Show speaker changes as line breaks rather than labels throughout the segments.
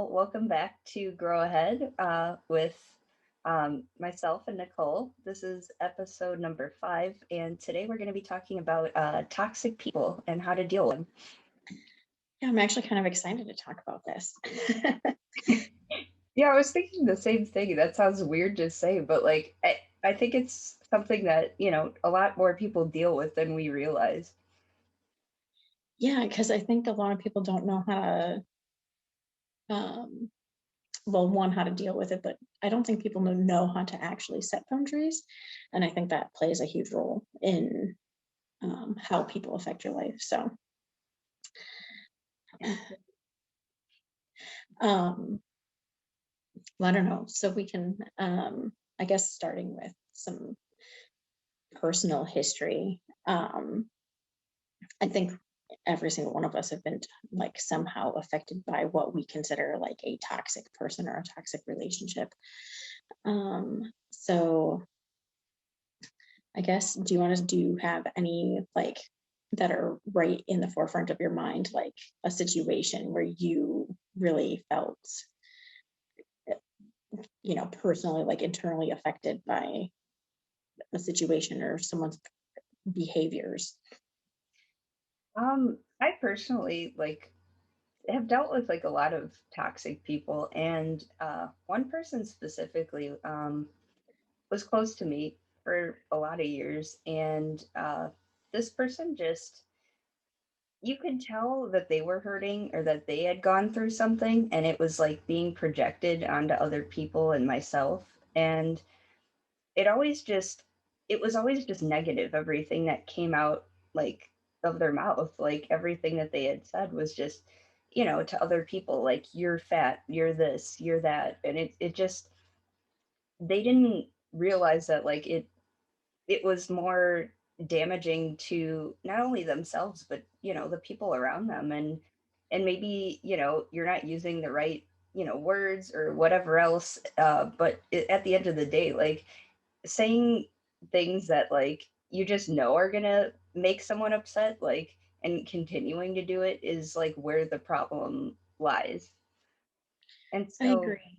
Well, welcome back to Grow Ahead with myself and Nicole. This is episode number 5, and today we're going to be talking about toxic people and how to deal with them.
Yeah, I'm actually kind of excited to talk about this.
Yeah, I was thinking the same thing. That sounds weird to say, but I think it's something that, a lot more people deal with than we realize.
Yeah, because I think a lot of people don't know how to, well, one, how to deal with it, but I don't think people know how to actually set boundaries. And I think that plays a huge role in how people affect your life. So, um, well, I don't know. So we can, I guess, starting with some personal history. I think every single one of us have been like somehow affected by what we consider like a toxic person or a toxic relationship. So I guess, do you have any like that are right in the forefront of your mind, like a situation where you really felt, personally, like internally affected by a situation or someone's behaviors?
I personally have dealt with a lot of toxic people, and one person specifically was close to me for a lot of years, and this person just, you could tell that they were hurting or that they had gone through something, and it was like being projected onto other people and myself, and it always just it was always just negative. Everything that came out, like, of their mouth, like everything that they had said was just, to other people, like, you're fat, you're this, you're that, and it just, they didn't realize that, like, it was more damaging to not only themselves, but the people around them, and maybe you're not using the right words or whatever else, but at the end of the day, like, saying things that, like, you just know are gonna make someone upset, like, and continuing to do it is like where the problem lies. And
I
so,
agree.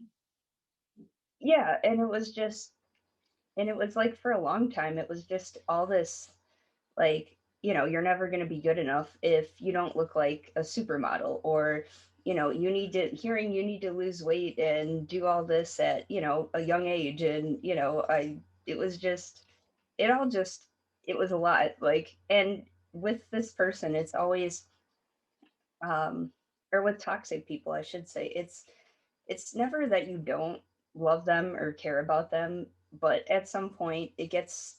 yeah, and it was just, and it was like, for a long time it was just all this, like, you're never going to be good enough if you don't look like a supermodel, or you need to lose weight and do all this at a young age, and I it was just, it all just, it was a lot, like. And with this person, it's always, um or with toxic people, I should say, it's never that you don't love them or care about them, but at some point it gets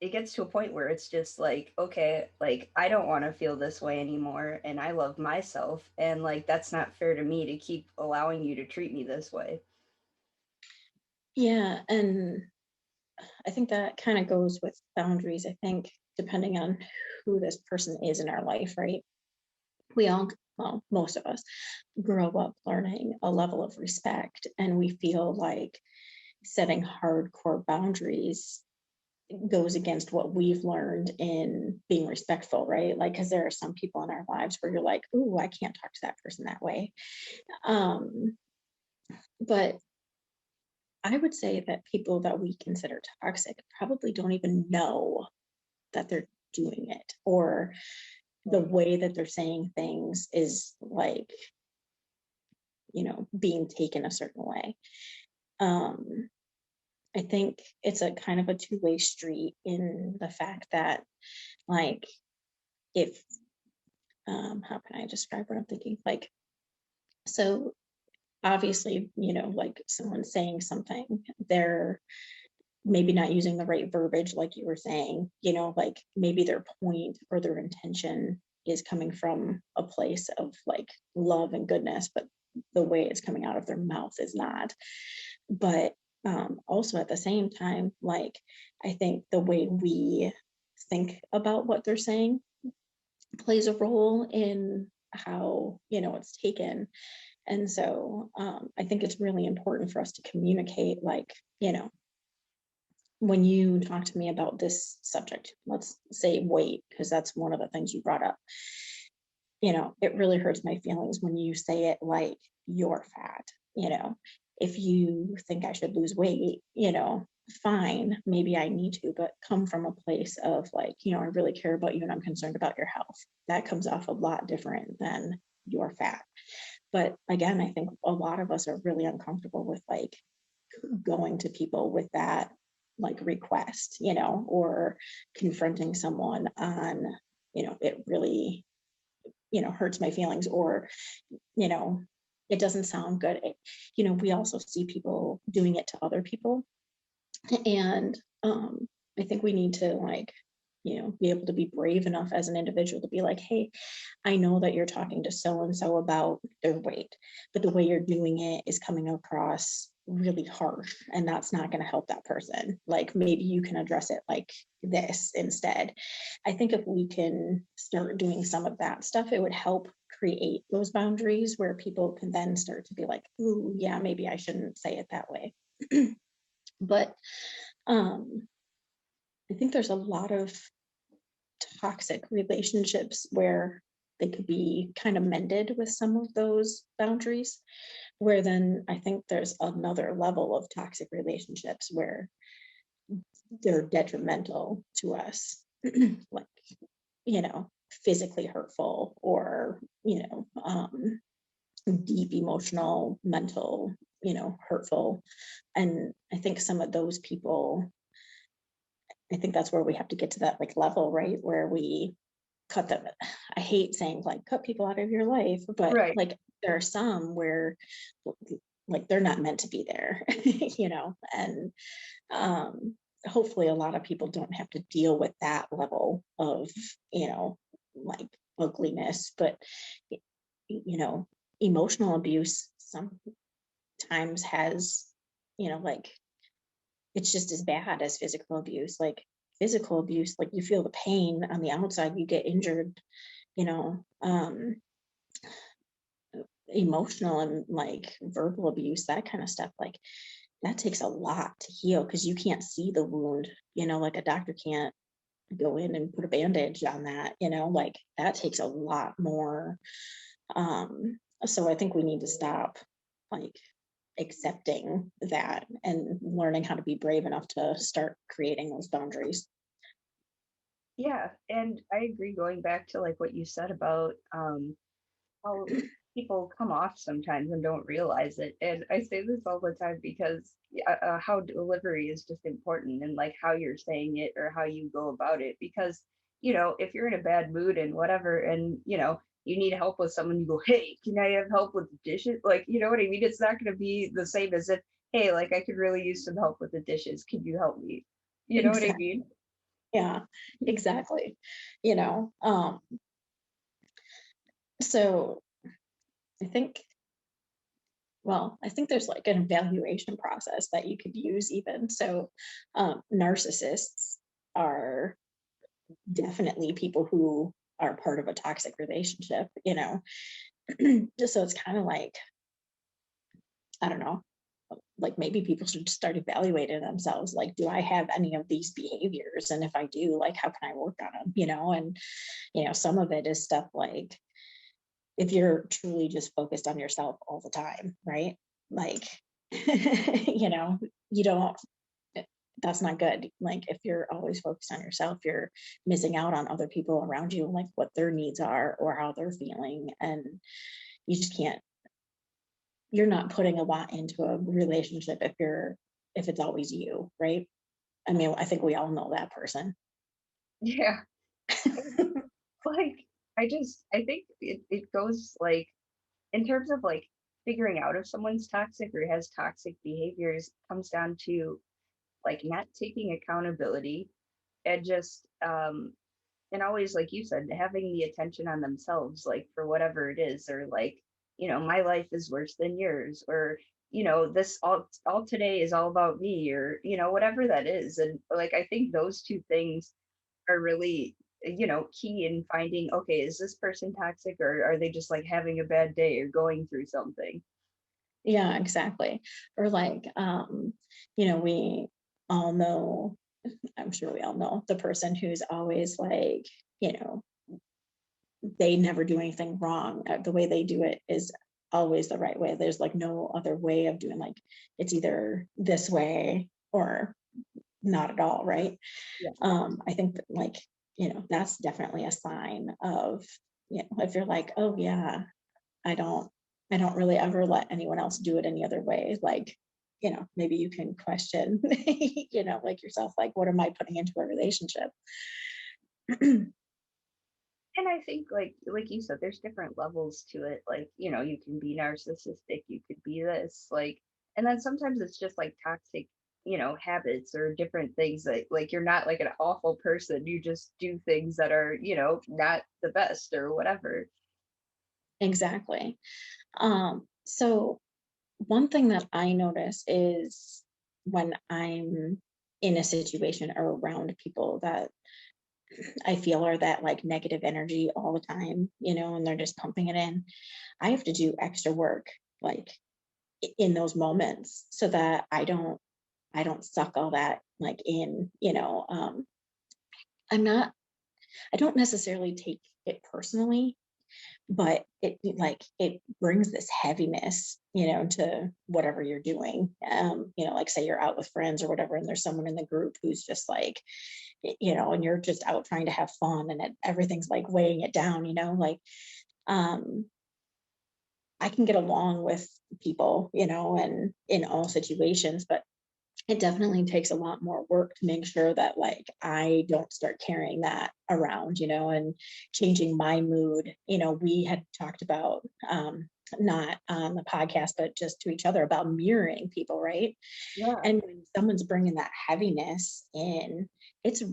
to a point where it's just like, okay, like, I don't want to feel this way anymore, and I love myself, and, like, that's not fair to me to keep allowing you to treat me this way.
Yeah, and I think that kind of goes with boundaries. I think depending on who this person is in our life, right? We all, well, most of us grow up learning a level of respect, and we feel like setting hardcore boundaries goes against what we've learned in being respectful, right? Like, because there are some people in our lives where you're like, "Ooh, I can't talk to that person that way." Um, but I would say that people that we consider toxic probably don't even know that they're doing it, or the
Right.
way that they're saying things is like, being taken a certain way. Um, I think it's a kind of a two-way street in the fact that, like, if, how can I describe what I'm thinking? Like, so obviously, like someone saying something, they're maybe not using the right verbiage, like you were saying, like maybe their point or their intention is coming from a place of like love and goodness, but the way it's coming out of their mouth is not. But also at the same time, like, I think the way we think about what they're saying plays a role in how, it's taken. And so I think it's really important for us to communicate, like, when you talk to me about this subject, let's say weight, because that's one of the things you brought up, it really hurts my feelings when you say it like you're fat, you know. If you think I should lose weight, fine, maybe I need to, but come from a place of like, I really care about you and I'm concerned about your health. That comes off a lot different than you're fat. But again, I think a lot of us are really uncomfortable with like going to people with that like request, or confronting someone on, it really, hurts my feelings, or, you know, it doesn't sound good. We also see people doing it to other people. And I think we need to like, be able to be brave enough as an individual to be like, hey, I know that you're talking to so and so about their weight, but the way you're doing it is coming across really harsh, and that's not going to help that person. Like maybe you can address it like this instead. I think if we can start doing some of that stuff, it would help create those boundaries where people can then start to be like, ooh, yeah, maybe I shouldn't say it that way. But um, I think there's a lot of toxic relationships where they could be kind of mended with some of those boundaries, where then I think there's another level of toxic relationships where they're detrimental to us, like, physically hurtful, or, deep emotional, mental, hurtful. And I think some of those people, I think that's where we have to get to that like level, right? Where we cut them. I hate saying like cut people out of your life, but
Right.
like there are some where like they're not meant to be there, and hopefully a lot of people don't have to deal with that level of, like ugliness. But you know, emotional abuse sometimes has, like it's just as bad as physical abuse. Like physical abuse, like you feel the pain on the outside, you get injured, you know. Emotional and like verbal abuse, that kind of stuff, like that takes a lot to heal because you can't see the wound, like a doctor can't go in and put a bandage on that, like that takes a lot more. So I think we need to stop like accepting that and learning how to be brave enough to start creating those boundaries.
Yeah, and I agree going back to like what you said about how people come off sometimes and don't realize it. And I say this all the time because how delivery is just important, and like how you're saying it or how you go about it. Because, if you're in a bad mood and whatever, and, you need help with someone, you go, hey, can I have help with the dishes? Like, you know what I mean? It's not going to be the same as if, hey, like I could really use some help with the dishes. Could you help me? You know what I
Exactly.
mean?
Yeah, exactly. You know, so I think, well, I think there's like an evaluation process that you could use even. So, narcissists are definitely people who are part of a toxic relationship, just so it's kind of like, I don't know, like maybe people should start evaluating themselves. Like, do I have any of these behaviors? And if I do, like, how can I work on them, And, some of it is stuff like if you're truly just focused on yourself all the time, right? Like, you don't, that's not good. Like, if you're always focused on yourself, you're missing out on other people around you, like what their needs are or how they're feeling. And you just can't, you're not putting a lot into a relationship if it's always you, right? I mean, I think we all know that person.
Yeah. Like, I think it goes like, in terms of like figuring out if someone's toxic or has toxic behaviors, comes down to like not taking accountability, and just and always, like you said, having the attention on themselves, like for whatever it is, or like, my life is worse than yours, or, this all today is all about me, or, whatever that is. And like, I think those two things are really, key in finding, okay, is this person toxic, or are they just like having a bad day or going through something?
Yeah, exactly. Or like, we all know, I'm sure we all know the person who's always like, you know, they never do anything wrong. The way they do it is always the right way. There's like no other way of doing, like, it's either this way or not at all, right?
Yeah.
I think that, like, that's definitely a sign of, if you're like, oh yeah, I don't I don't really ever let anyone else do it any other way. Like, maybe you can question, like yourself, like, what am I putting into a relationship?
And I think like you said, there's different levels to it. Like, you can be narcissistic, you could be this, like, and then sometimes it's just like toxic, habits or different things that like you're not like an awful person. You just do things that are, not the best or whatever.
Exactly. So one thing that I notice is when I'm in a situation or around people that I feel are that like negative energy all the time, and they're just pumping it in, I have to do extra work, like, in those moments, so that I don't suck all that like in. I'm not I don't necessarily take it personally, but it brings this heaviness, to whatever you're doing. Like, say you're out with friends or whatever, and there's someone in the group who's just like, and you're just out trying to have fun, and everything's like weighing it down, like, um I can get along with people, and in all situations, but it definitely takes a lot more work to make sure that, like, I don't start carrying that around, and changing my mood. We had talked about, not on the podcast, but just to each other, about mirroring people, right?
Yeah.
And when someone's bringing that heaviness in, it's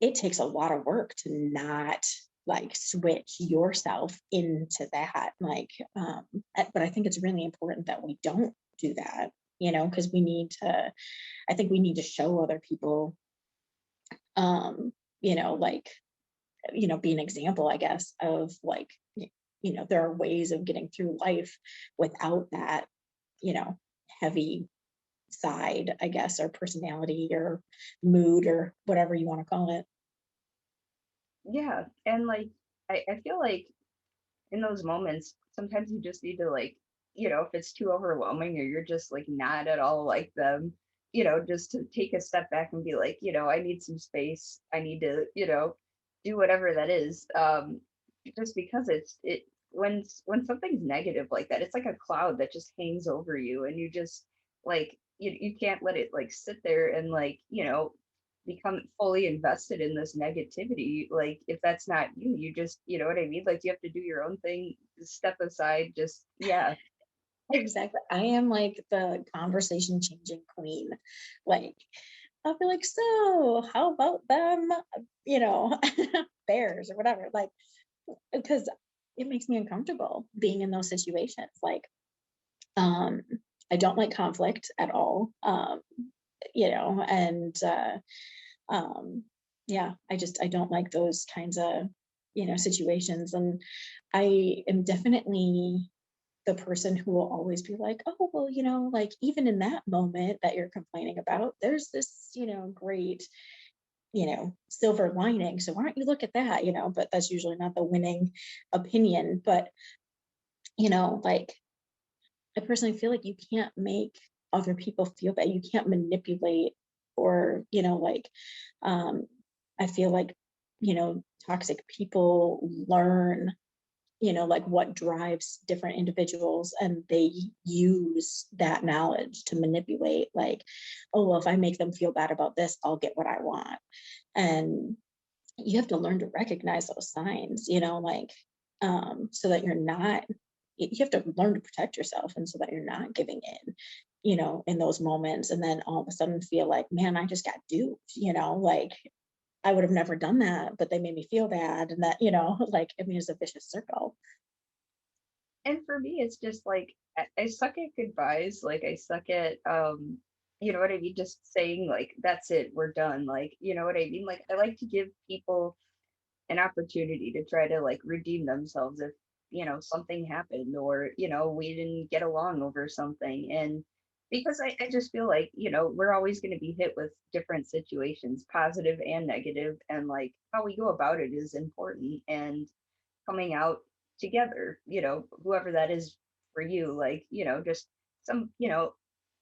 it takes a lot of work to not like switch yourself into that, like, but I think it's really important that we don't do that, because I think we need to show other people, um, like, be an example, I guess, of like, there are ways of getting through life without that, you know, heavy side, I guess, or personality or mood or whatever you want to call it.
Yeah. And like I feel like in those moments, sometimes you just need to like, if it's too overwhelming or you're just like not at all like them, just to take a step back and be like, I need some space. I need to, do whatever that is. Just because when something's negative like that, it's like a cloud that just hangs over you and you just like you can't let it like sit there and like, become fully invested in this negativity. Like if that's not you, you just, you know what I mean? Like you have to do your own thing, step aside, just yeah.
Exactly. I am like the conversation changing queen. Like, I'll be like, so how about them, you know, bears or whatever? Like, because it makes me uncomfortable being in those situations. Like, um, I don't like conflict at all. And um, yeah, I don't like those kinds of, situations. And I am definitely the person who will always be like, oh, well, like, even in that moment that you're complaining about, there's this, great, silver lining. So why don't you look at that, but that's usually not the winning opinion. But, like, I personally feel like you can't make other people feel bad. You can't manipulate or, like, um, I feel like, toxic people learn, like, what drives different individuals, and they use that knowledge to manipulate, like, oh, well, if I make them feel bad about this, I'll get what I want. And you have to learn to recognize those signs, like, so that you're not, you have to learn to protect yourself, and so that you're not giving in, in those moments, and then all of a sudden feel like, man, I just got duped, like, I would have never done that, but they made me feel bad. And that, like, I mean, it's a vicious circle.
And for me, it's just like I suck at goodbyes. Like I suck at you know what I mean? Just saying like that's it, we're done. Like, you know what I mean? Like I like to give people an opportunity to try to like redeem themselves if something happened or we didn't get along over something. And because I just feel like we're always going to be hit with different situations, positive and negative, and like how we go about it is important. And coming out together, whoever that is for you, like, just some,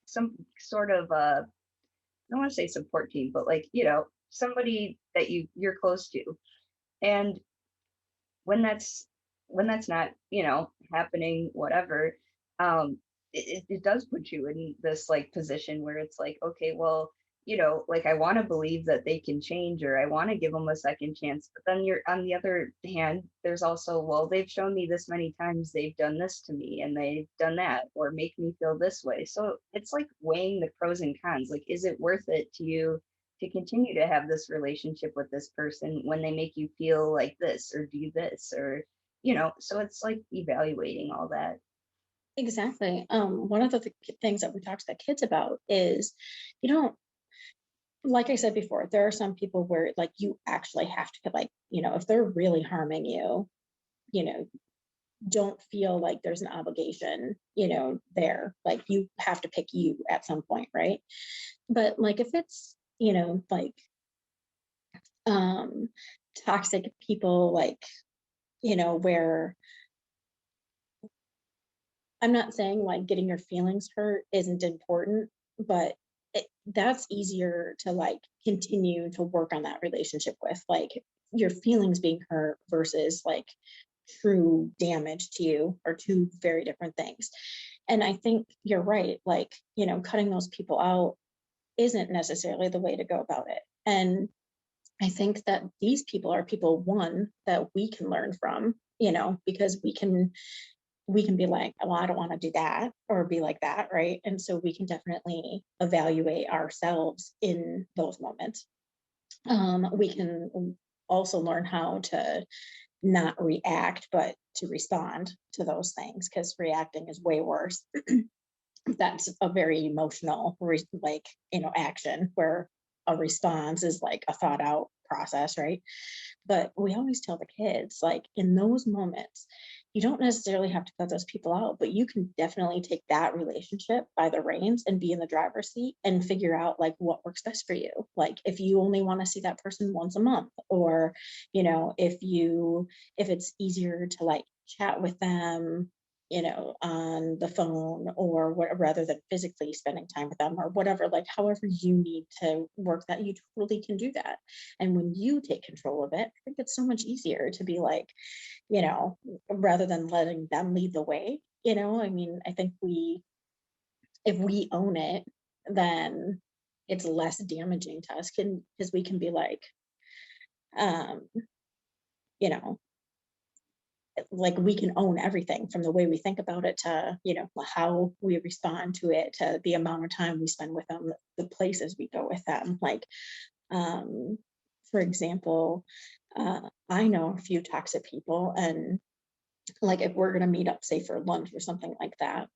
some sort of I don't want to say support team, but like, somebody that you're close to. And when that's when that's not, happening, whatever, um it does put you in this like position where it's like, okay, well, like I want to believe that they can change, or I want to give them a second chance, but then you're on the other hand, there's also, well, they've shown me this many times they've done this to me and they've done that or make me feel this way. So it's like weighing the pros and cons, like, is it worth it to you to continue to have this relationship with this person when they make you feel like this or do this, or so it's like evaluating all that.
Exactly. One of the things that we talk to the kids about is, you don't, like I said before, there are some people where like you actually have to like, if they're really harming you, you know, don't feel like there's an obligation, there. Like you have to pick you at some point, right? But like if it's, like um toxic people, like, where I'm not saying like getting your feelings hurt isn't important, but that's easier to like continue to work on that relationship with, like your feelings being hurt versus like true damage to you are two very different things. And I think you're right, like, cutting those people out isn't necessarily the way to go about it. And I think that these people are people, one, that we can learn from, because we can be like, well, I don't want to do that or be like that, right? And so we can definitely evaluate ourselves in those moments. We can also learn how to not react, but to respond to those things, because reacting is way worse. That's a very emotional, like, action, where a response is like a thought out process, right? But we always tell the kids, like, in those moments, you don't necessarily have to cut those people out, but you can definitely take that relationship by the reins and be in the driver's seat and figure out like what works best for you. Like if you only want to see that person once a month, or, if it's easier to like chat with them, on the phone, or what, rather than physically spending time with them, or whatever, like however you need to work that, you totally can do that. And when you take control of it, I think it's so much easier to be like, you know, rather than letting them lead the way. I mean, I think if we own it, then it's less damaging to us, can because we can be like, um, you know, like we can own everything from the way we think about it to, how we respond to it, to the amount of time we spend with them, the places we go with them. Like, um, for example, I know a few toxic people, and like if we're going to meet up, say for lunch or something like that,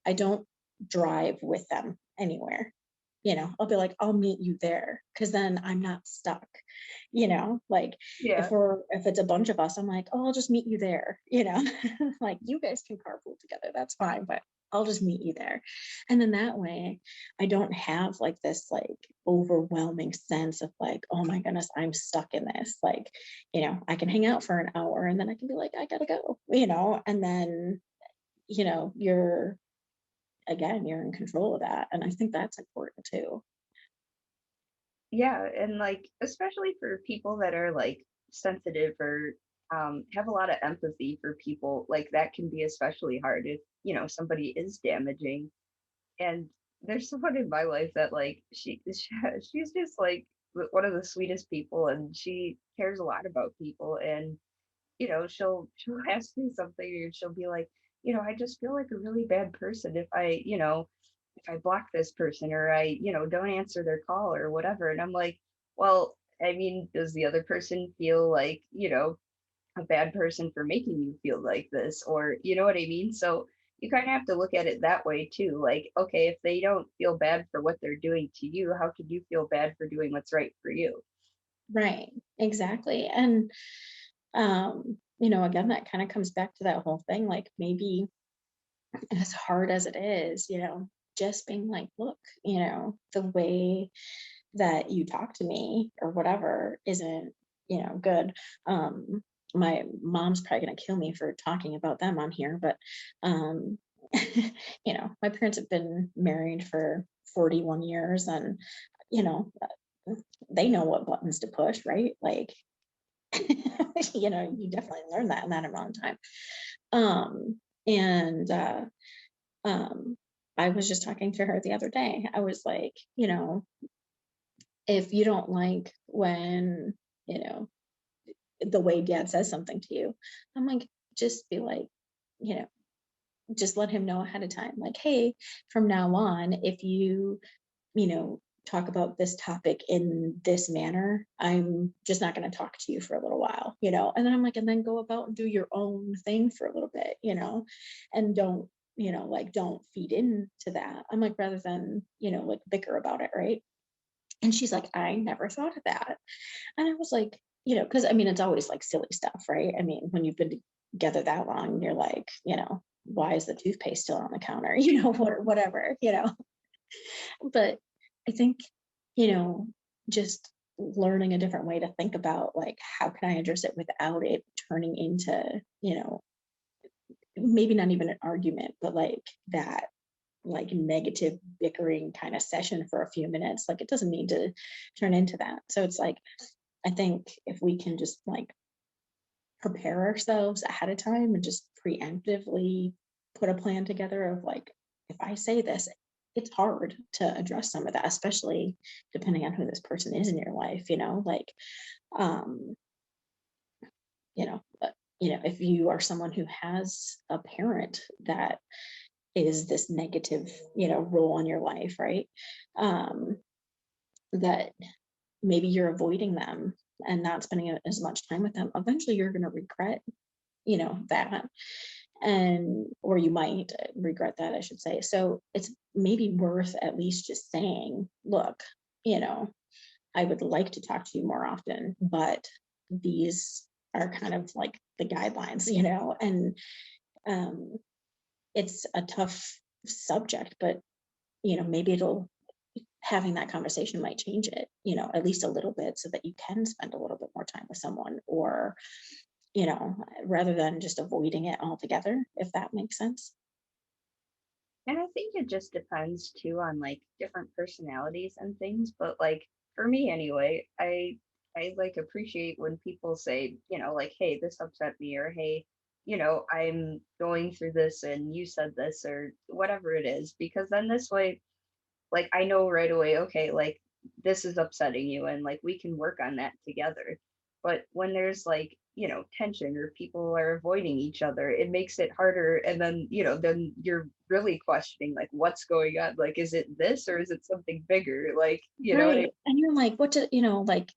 I don't drive with them anywhere. I'll be like, I'll meet you there, because then I'm not stuck. Like
Yeah.
if it's a bunch of us, I'm like, oh, I'll just meet you there. Like you guys can carpool together, that's fine, but I'll just meet you there. And then that way I don't have like this like overwhelming sense of like, oh my goodness, I'm stuck in this. Like, I can hang out for an hour and then I can be like, I gotta go, and then, you're, again, you're in control of that. And I think that's important too.
Yeah, and like especially for people that are like sensitive or have a lot of empathy for people, like that can be especially hard if somebody is damaging. And there's someone in my life that like she's just like one of the sweetest people, and she cares a lot about people. And she'll ask me something, and she'll be like, I just feel like a really bad person if I block this person, or I don't answer their call or whatever. And I'm like, well, I mean, does the other person feel like a bad person for making you feel like this, or you know what I mean? So you kind of have to look at it that way too. Like, okay, if they don't feel bad for what they're doing to you, how could you feel bad for doing what's right for you?
Right. Exactly. And again, that kind of comes back to that whole thing. Like maybe as hard as it is, just being like, look, the way that you talk to me or whatever isn't, good. My mom's probably gonna kill me for talking about them on here, but My parents have been married for 41 years, and you know, they know what buttons to push, right? Like, you definitely learn that in that amount of time. And um, I was just talking to her the other day. I was like, if you don't like when, you know, the way dad says something to you, I'm like, just be like, you know, just let him know ahead of time. Like, hey, from now on, if talk about this topic in this manner, I'm just not going to talk to you for a little while. And then I'm like, and then go about and do your own thing for a little bit, and don't feed into that. I'm like, rather than, like bicker about it, right? And she's like, I never thought of that. And I was like, because I mean, it's always like silly stuff, right? I mean, when you've been together that long, you're like, why is the toothpaste still on the counter? Whatever. But I think, you know, just learning a different way to think about like, how can I address it without it turning into, maybe not even an argument, but like that like negative bickering kind of session for a few minutes. Like it doesn't need to turn into that. So it's like, I think if we can just like prepare ourselves ahead of time and just preemptively put a plan together of like, if I say this, it's hard to address some of that, especially depending on who this person is in your life, like, um, if you are someone who has a parent that is this negative, role in your life, right? Um, that maybe you're avoiding them and not spending as much time with them. Eventually you're going to regret, that, and or you might regret that, I should say. So it's maybe worth at least just saying, look, you know I would like to talk to you more often, but these are kind of like the guidelines. And um, it's a tough subject, but maybe it'll having that conversation might change it, at least a little bit, so that you can spend a little bit more time with someone, or rather than just avoiding it altogether, if that makes sense.
And I think it just depends too on like different personalities and things. But like for me anyway, I like appreciate when people say, like, hey, this upset me, or hey, I'm going through this and you said this or whatever it is, because then this way, like I know right away, okay, like this is upsetting you and like we can work on that together. But when there's like, tension or people are avoiding each other, it makes it harder. And then, then you're really questioning like what's going on. Like, is it this or is it something bigger? Like, you know what I
Right. And you're like, what did, like,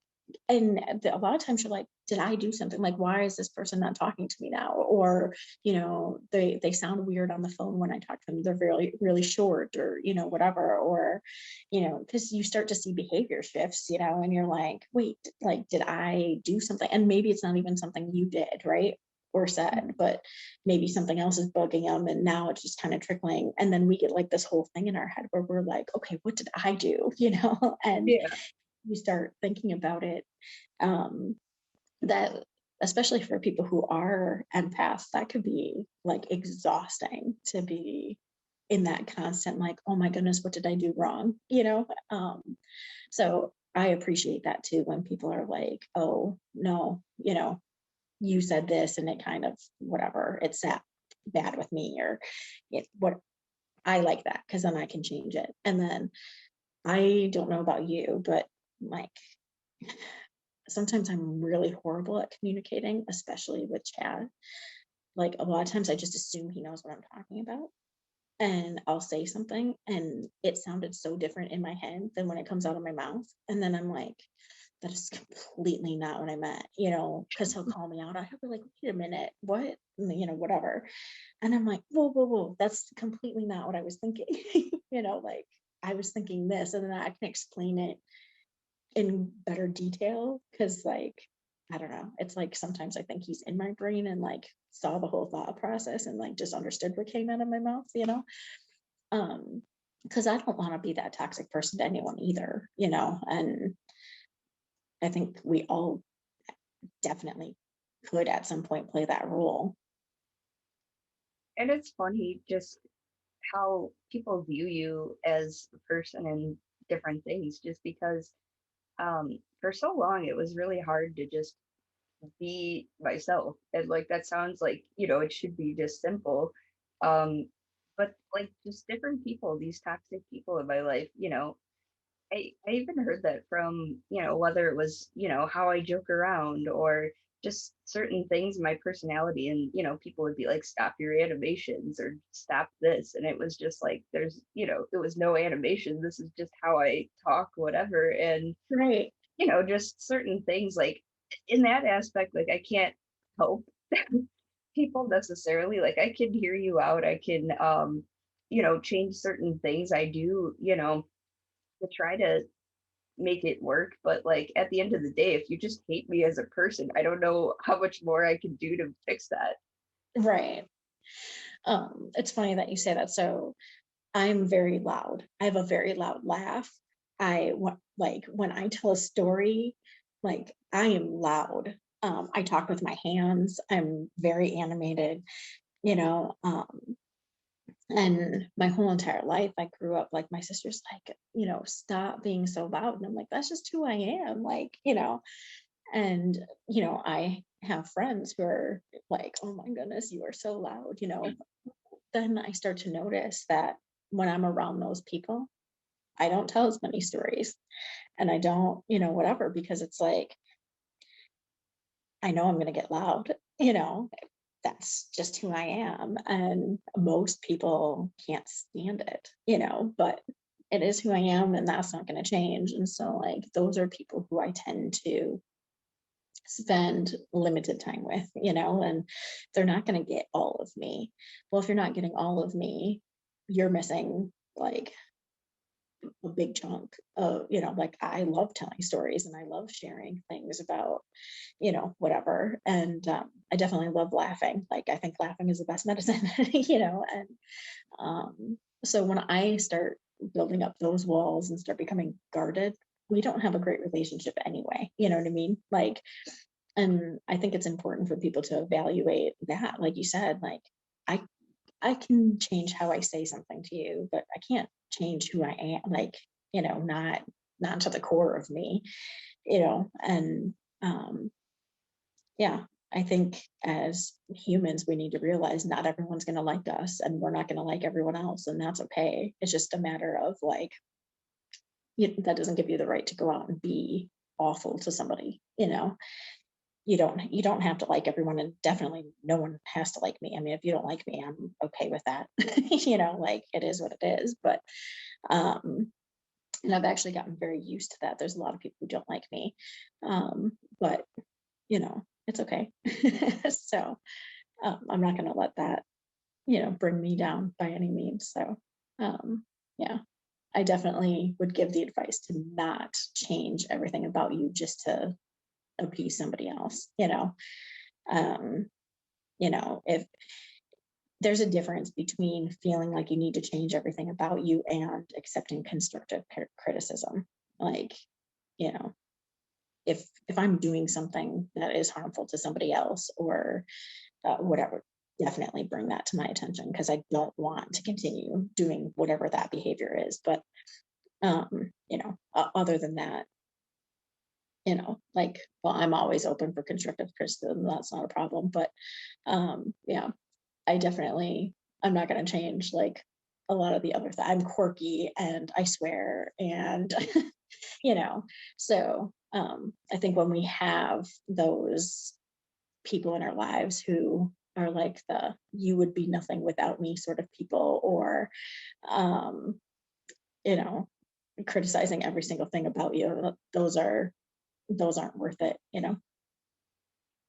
and a lot of times you're like, did I do something? Like, why is this person not talking to me now? Or, they sound weird on the phone when I talk to them. They're really, really short, or, whatever. Or, because you start to see behavior shifts, and you're like, wait, like, did I do something? And maybe it's not even something you did, right? Or said, but maybe something else is bugging them, and now it's just kind of trickling, and then we get like this whole thing in our head where we're like, okay, what did I do? And
Yeah.
you start thinking about it, um that, especially for people who are empaths, that could be like exhausting to be in that constant like, oh my goodness, what did I do wrong? So I appreciate that too, when people are like, oh no, you said this and it kind of whatever, it sat bad with me, or what. I like that because then I can change it. And then I don't know about you, but like sometimes I'm really horrible at communicating, especially with Chad. Like a lot of times I just assume he knows what I'm talking about. And I'll say something and it sounded so different in my head than when it comes out of my mouth. And then I'm like, that is completely not what I meant, because he'll call me out. I have to be like, wait a minute, what? Whatever. And I'm like, whoa, whoa, whoa, that's completely not what I was thinking. Like I was thinking this, and then I can explain it in better detail, because like, I don't know, it's like sometimes I think he's in my brain and like saw the whole thought process and like just understood what came out of my mouth. um because I don't want to be that toxic person to anyone either. And I think we all definitely could at some point play that role.
And it's funny just how people view you as a person and different things, just because for so long it was really hard to just be myself. And like that sounds like, it should be just simple. Um, but like just different people, these toxic people in my life, I even heard that from, whether it was, how I joke around or just certain things in my personality. And, people would be like, stop your animations or stop this. And it was just like, it was no animation. This is just how I talk, whatever. And,
Right.
just certain things like in that aspect, like I can't help people necessarily. Like I can hear you out. I can, change certain things I do, to try to make it work. But like at the end of the day, if you just hate me as a person, I don't know how much more I can do to fix that.
Right. It's funny that you say that. So I'm very loud. I have a very loud laugh. Like when I tell a story, like I am loud. I talk with my hands. I'm very animated, you know. And my whole entire life, I grew up like my sister's like, stop being so loud. And I'm like, that's just who I am. Like, and, I have friends who are like, oh my goodness, you are so loud. Then I start to notice that when I'm around those people, I don't tell as many stories and I don't, whatever, because it's like, I know I'm going to get loud. That's just who I am. And most people can't stand it, but it is who I am and that's not going to change. And so, like, those are people who I tend to spend limited time with, and they're not going to get all of me. Well, if you're not getting all of me, you're missing like a big chunk of, like I love telling stories and I love sharing things about, whatever. And I definitely love laughing. Like I think laughing is the best medicine, and so when I start building up those walls and start becoming guarded, we don't have a great relationship anyway. You know what I mean? Like, and I think it's important for people to evaluate that. Like you said, like I I can change how I say something to you, but I can't change who I am, like, not to the core of me, and yeah, I think as humans, we need to realize not everyone's going to like us and we're not going to like everyone else, and that's okay. It's just a matter of like, that doesn't give you the right to go out and be awful to somebody. You don't have to like everyone, and definitely no one has to like me. I mean, if you don't like me, I'm okay with that. Like it is what it is. But um and I've actually gotten very used to that. There's a lot of people who don't like me. But it's okay. So I'm not going to let that bring me down by any means. So yeah, I definitely would give the advice to not change everything about you just to appease somebody else. um if there's a difference between feeling like you need to change everything about you and accepting constructive criticism. Like, you know if I'm doing something that is harmful to somebody else or whatever, definitely bring that to my attention, because I don't want to continue doing whatever that behavior is. But other than that, like, well, I'm always open for constructive criticism. That's not a problem. But yeah, I'm not going to change like a lot of the other things. I'm quirky and I swear, and you know, so I think when we have those people in our lives who are like the you would be nothing without me sort of people, or um, you know, criticizing every single thing about you, those aren't worth it.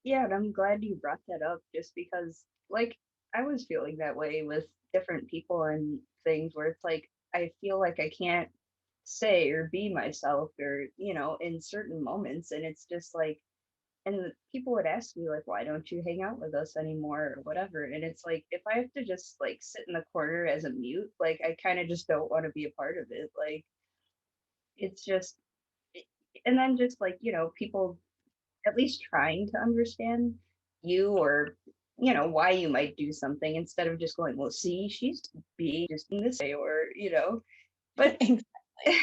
Yeah, and I'm glad you brought that up just because, like, I was feeling that way with different people and things where it's like, I feel like I can't say or be myself or, in certain moments. And it's just like, and people would ask me, like, why don't you hang out with us anymore or whatever? And it's like, if I have to just like sit in the corner as a mute, like, I kind of just don't want to be a part of it. Like, it's just, and then just like, people at least trying to understand you or why you might do something instead of just going, well, see, she's being just being this way, or, but
Exactly.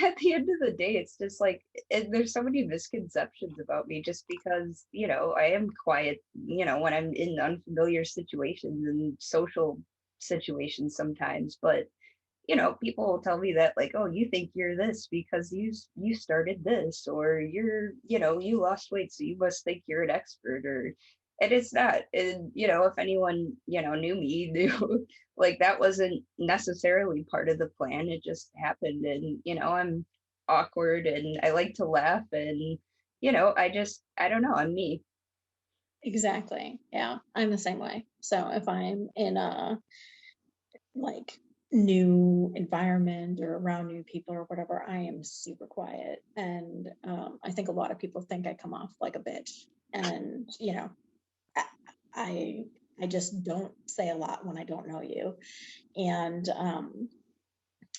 at the end of the day, it's just like there's so many misconceptions about me just because, I am quiet, when I'm in unfamiliar situations and social situations sometimes. But people will tell me that, like, oh, you think you're this because you started this, or you lost weight, so you must think you're an expert, or and it's not. And if anyone knew me, knew like that wasn't necessarily part of the plan. It just happened, and I'm awkward and I like to laugh, and I don't know, I'm me.
Exactly. Yeah, I'm the same way. So if I'm in a like new environment or around new people or whatever, I am super quiet. And I think a lot of people think I come off like a bitch. And I I, I just don't say a lot when I don't know you. And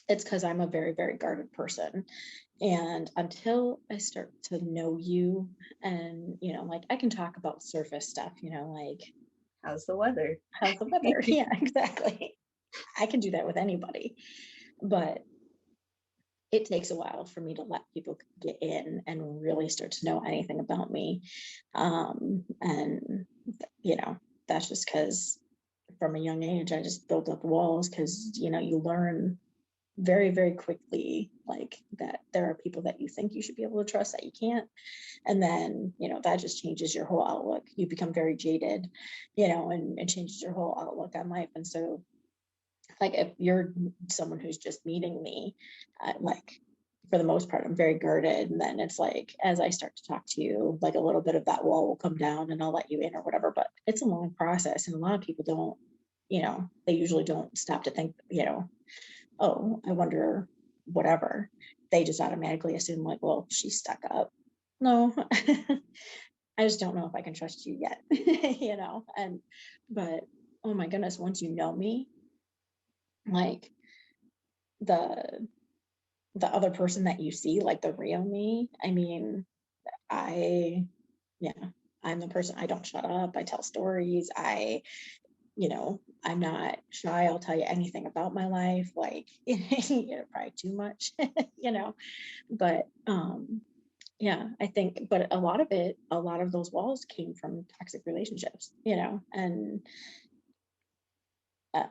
it's because I'm a very, very guarded person. And until I start to know you, and like I can talk about surface stuff, like
How's the weather?
how's the weather? Yeah, exactly. I can do that with anybody. But it takes a while for me to let people get in and really start to know anything about me. And, you know, that's just because from a young age, I just built up walls because, you learn very, very quickly, like that there are people that you think you should be able to trust that you can't. And then, that just changes your whole outlook. You become very jaded, and it changes your whole outlook on life. And so, like if you're someone who's just meeting me, like for the most part I'm very guarded, and then it's like as I start to talk to you, like a little bit of that wall will come down and I'll let you in or whatever. But it's a long process, and a lot of people don't, they usually don't stop to think, oh, I wonder, whatever. They just automatically assume like, well, she's stuck up. No. I just don't know if I can trust you yet. And but oh my goodness, once you know me, like the the other person that you see, like the real me. I mean, I, yeah, I'm the person. I don't shut up. I tell stories. I'm not shy. I'll tell you anything about my life, like, probably too much, you know, but, yeah, I think, but a lot of those walls came from toxic relationships, and, uh,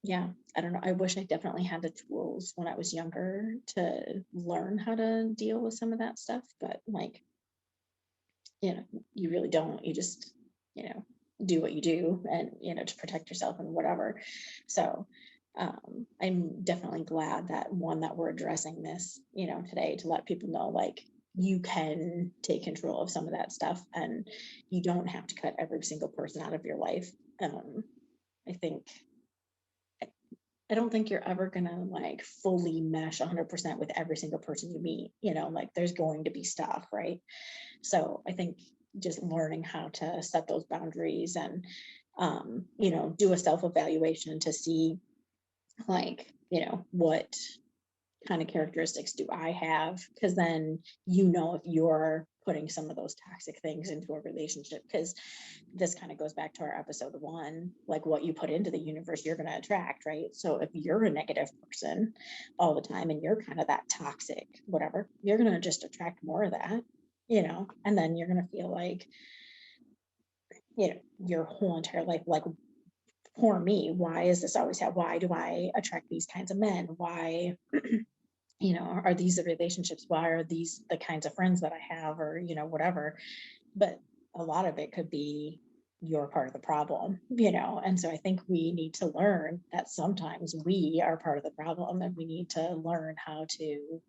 yeah, I don't know. I wish I definitely had the tools when I was younger to learn how to deal with some of that stuff, but like, you really don't. You just, you know, do what you do and, to protect yourself and whatever. So, I'm definitely glad that one that we're addressing this, today to let people know like you can take control of some of that stuff and you don't have to cut every single person out of your life. I think I don't think you're ever gonna like fully mesh 100% with every single person you meet. Like there's going to be stuff, right? So I think just learning how to set those boundaries and, do a self evaluation to see like, what kind of characteristics do I have? Because then if you're putting some of those toxic things into a relationship. Because this kind of goes back to our episode one, like what you put into the universe, you're going to attract, right? So if you're a negative person all the time and you're kind of that toxic, whatever, you're going to just attract more of that, and then you're going to feel like, your whole entire life, like, poor me, why is this always happening? Why do I attract these kinds of men? Why are these the relationships? Why are these the kinds of friends that I have, or whatever? But a lot of it could be you're part of the problem, and so I think we need to learn that sometimes we are part of the problem, and we need to learn how to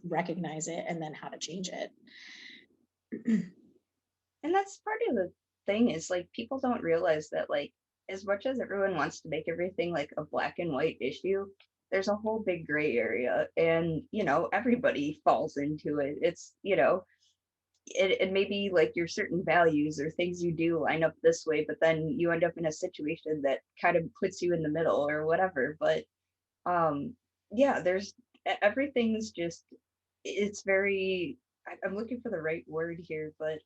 recognize it and then how to change it.
And that's part of the thing, is like people don't realize that, like, as much as everyone wants to make everything like a black and white issue, there's a whole big gray area, and everybody falls into it. It's it may be like your certain values or things you do line up this way, but then you end up in a situation that kind of puts you in the middle or whatever. But um yeah, everything's just, it's very, I'm looking for the right word here, but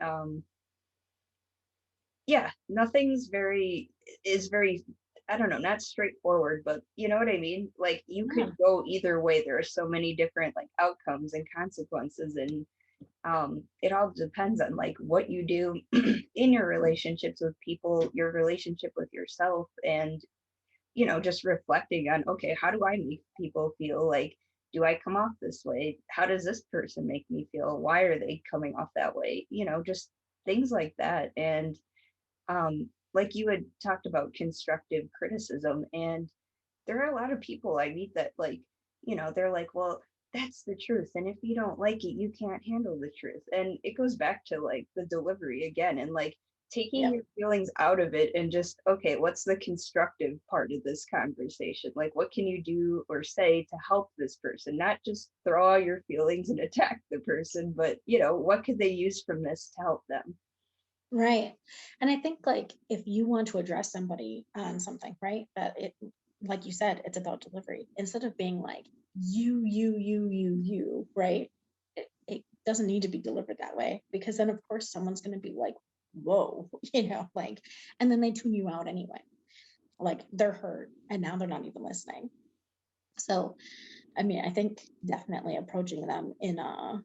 yeah, nothing's very is very, I don't know, not straightforward, but you know what I mean? Like you
Yeah.
could go either way. There are so many different like outcomes and consequences, and it all depends on like what you do in your relationships with people, your relationship with yourself, and just reflecting on, okay, how do I make people feel? Like, do I come off this way? How does this person make me feel? Why are they coming off that way? Just things like that. And like you had talked about constructive criticism, and there are a lot of people I meet that like, they're like, well, that's the truth. And if you don't like it, you can't handle the truth. And it goes back to like the delivery again and like taking
Yep.
your feelings out of it and just, okay, what's the constructive part of this conversation? Like, what can you do or say to help this person? Not just throw all your feelings and attack the person, but, what could they use from this to help them?
Right. And I think like if you want to address somebody on something, right, that it, like you said, it's about delivery. Instead of being like you, right? It doesn't need to be delivered that way because then of course someone's gonna be like, whoa, like, and then they tune you out anyway. Like they're hurt and now they're not even listening. So I mean, I think definitely approaching them in a,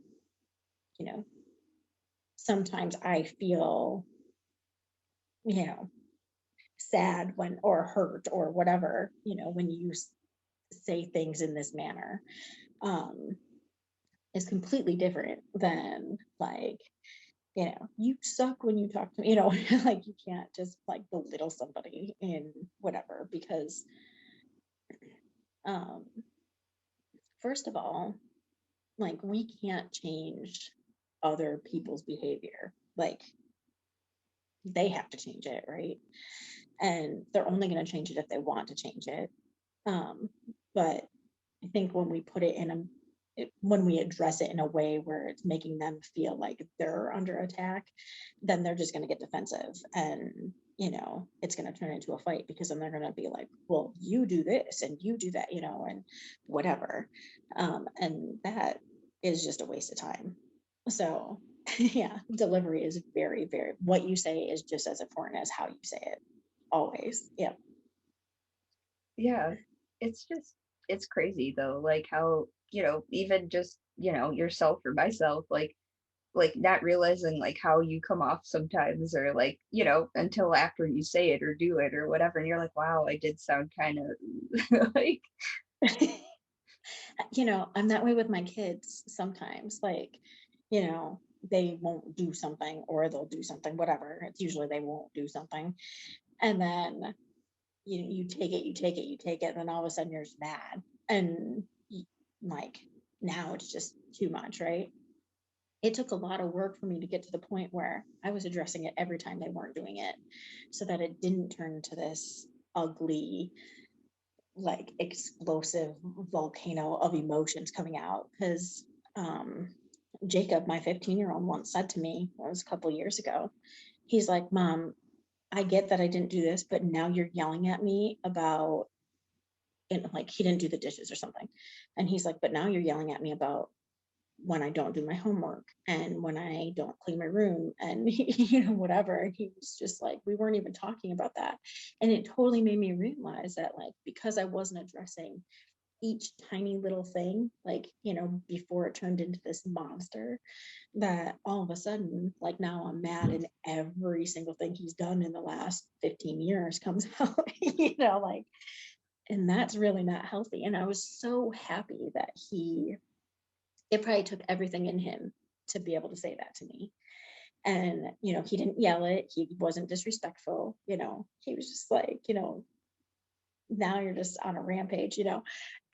you know, sometimes I feel, you know, sad when or hurt or whatever, when you say things in this manner, um is completely different than like, you suck when you talk to me, like you can't just like belittle somebody in whatever because um first of all, like we can't change other people's behavior. Like they have to change it, right? And they're only going to change it if they want to change it. um but I think when we put it in when we address it in a way where it's making them feel like they're under attack, then they're just going to get defensive and, it's going to turn into a fight because then they're going to be like, well, you do this and you do that, and whatever. And that is just a waste of time. So, yeah, delivery is very, very, what you say is just as important as how you say it. Always. Yep.
Yeah, it's just, it's crazy though, like how, even just, yourself or myself, like not realizing like how you come off sometimes or like, until after you say it or do it or whatever. And you're like, wow, I did sound kind of like,
I'm that way with my kids sometimes. Like, they won't do something or they'll do something, whatever. It's usually they won't do something. And then you take it, you take it, you take it, and then all of a sudden you're just mad. And like now it's just too much, right? It took a lot of work for me to get to the point where I was addressing it every time they weren't doing it so that it didn't turn into this ugly, like explosive volcano of emotions coming out. Because um, Jacob, my 15-year-old, once said to me, it was a couple years ago, he's like, Mom, I get that I didn't do this, but now you're yelling at me about, and like he didn't do the dishes or something. And he's like, but now you're yelling at me about when I don't do my homework and when I don't clean my room and whatever. And he was just like, we weren't even talking about that. And it totally made me realize that like because I wasn't addressing each tiny little thing, like, before it turned into this monster, that all of a sudden, like now I'm mad and every single thing he's done in the last 15 years comes out, like, and that's really not healthy. And I was so happy that it probably took everything in him to be able to say that to me. And, he didn't yell it. He wasn't disrespectful. He was just like, now you're just on a rampage,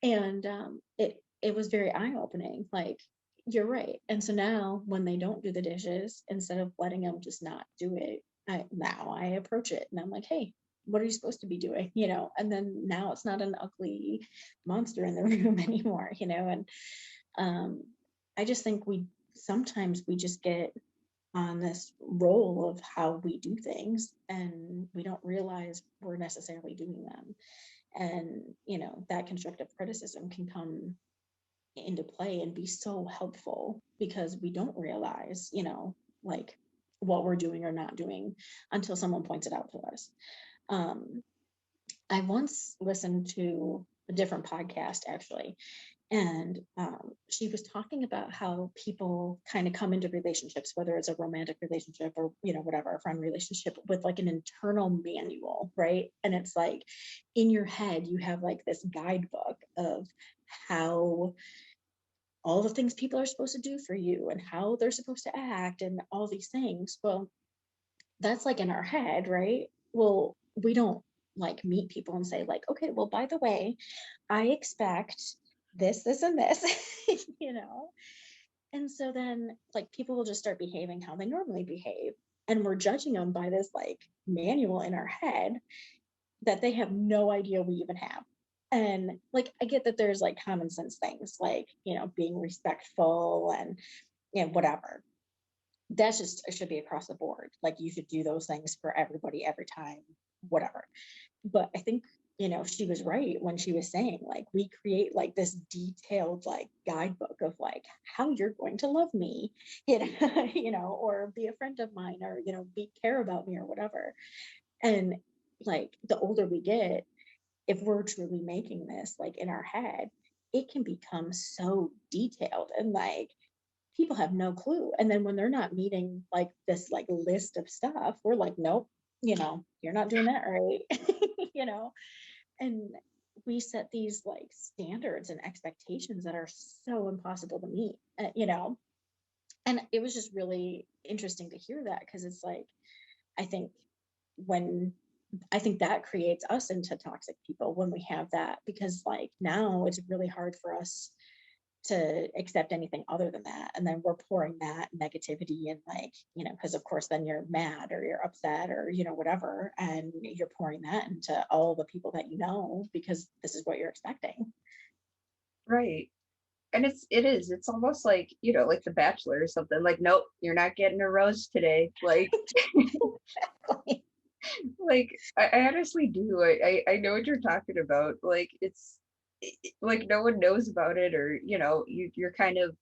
and it was very eye-opening. Like, you're right. And so now when they don't do the dishes, instead of letting them just not do it, I approach it and I'm like, hey, what are you supposed to be doing? And then now it's not an ugly monster in the room anymore, and um, I just think we sometimes we just get on this role of how we do things and we don't realize we're necessarily doing them. And, that constructive criticism can come into play and be so helpful because we don't realize, like, what we're doing or not doing until someone points it out to us. Um, I once listened to a different podcast actually, and she was talking about how people kind of come into relationships, whether it's a romantic relationship or, you know, whatever, a friend relationship, with like an internal manual, right? And it's like in your head, you have like this guidebook of how all the things people are supposed to do for you and how they're supposed to act and all these things. Well, that's like in our head, right? Well, we don't like meet people and say like, okay, well, by the way, I expect this and this, you know. And so then like people will just start behaving how they normally behave, and we're judging them by this like manual in our head that they have no idea we even have. And like I get that there's like common sense things like, you know, being respectful and, you know, whatever. That's just, it should be across the board. Like you should do those things for everybody every time, whatever. But I think, you know, she was right when she was saying like we create like this detailed like guidebook of like how you're going to love me, you know, you know, or be a friend of mine, or, you know, be care about me or whatever. And like the older we get, if we're truly making this like in our head, it can become so detailed and like people have no clue. And then when they're not meeting like this like list of stuff, we're like, nope, you know, you're not doing that right. You know, and we set these like standards and expectations that are so impossible to meet, you know. And it was just really interesting to hear that, because it's like I think when I think that creates us into toxic people when we have that, because like now it's really hard for us to accept anything other than that. And then we're pouring that negativity and like, you know, because of course then you're mad or you're upset or, you know, whatever. And you're pouring that into all the people that you know because this is what you're expecting.
Right. And it's almost like, like The Bachelor or something. Like, nope, you're not getting a rose today. Like I honestly do. I know what you're talking about. Like like no one knows about it, or you're kind of,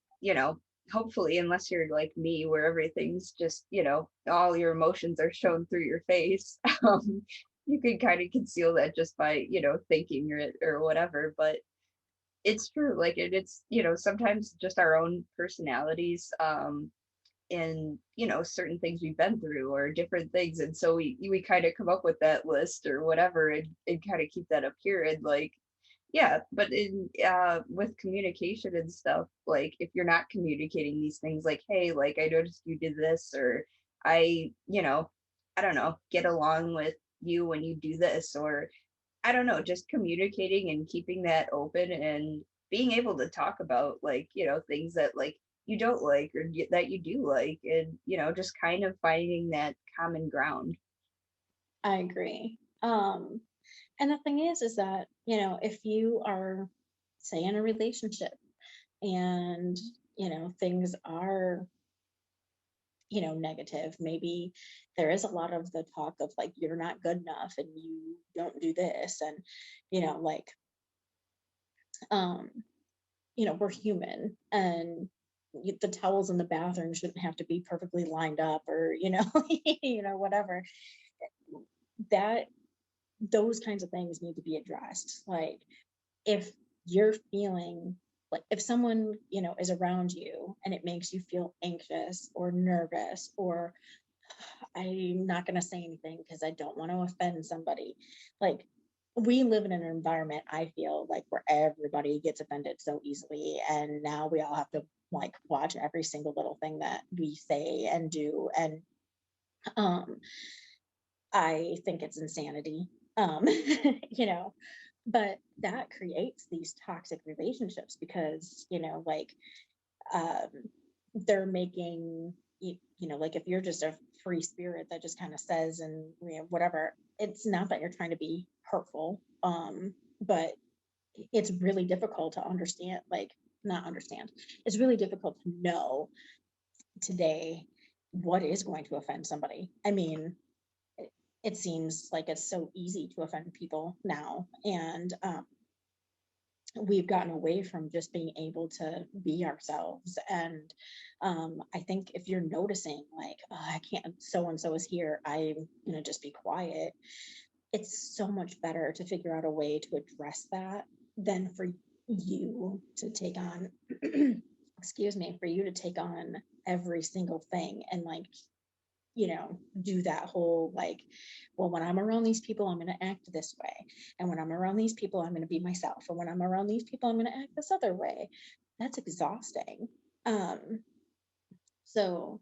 hopefully, unless you're like me, where everything's just, all your emotions are shown through your face. You can kind of conceal that just by, thinking or whatever. But it's true. Like it's, sometimes just our own personalities. In certain things we've been through or different things, and so we kind of come up with that list or whatever, and kind of keep that up here. And like, yeah, but in with communication and stuff, like if you're not communicating these things, like, hey, like I noticed you did this, or I don't know, get along with you when you do this, or I don't know, just communicating and keeping that open, and being able to talk about, like, things that like you don't like, or that you do like, and just kind of finding that common ground.
I agree. And the thing is that, you know, if you are, say, in a relationship and, you know, things are, you know, negative, maybe there is a lot of the talk of like, you're not good enough and you don't do this. And, you know, like, um, you know, we're human, and the towels in the bathroom shouldn't have to be perfectly lined up, or, you know, you know, whatever. That those kinds of things need to be addressed. Like if you're feeling like if someone, you know, is around you and it makes you feel anxious or nervous, or I'm not going to say anything because I don't want to offend somebody. Like we live in an environment, I feel like, where everybody gets offended so easily, and now we all have to like watch every single little thing that we say and do. And um I think it's insanity. You know, but that creates these toxic relationships because, you know, like um, they're making, you know, like if you're just a free spirit that just kind of says and, you know, whatever, it's not that you're trying to be hurtful, but it's really difficult to understand, like, not understand. It's really difficult to know today what is going to offend somebody. I mean, it seems like it's so easy to offend people now, and we've gotten away from just being able to be ourselves. And I think if you're noticing like, oh, I can't, so and so is here, I'm gonna just be quiet, it's so much better to figure out a way to address that than for you to take on excuse me, for you to take on every single thing and like, do that whole like, well, when I'm around these people, I'm going to act this way. And when I'm around these people, I'm going to be myself. And when I'm around these people, I'm going to act this other way. That's exhausting. Um, so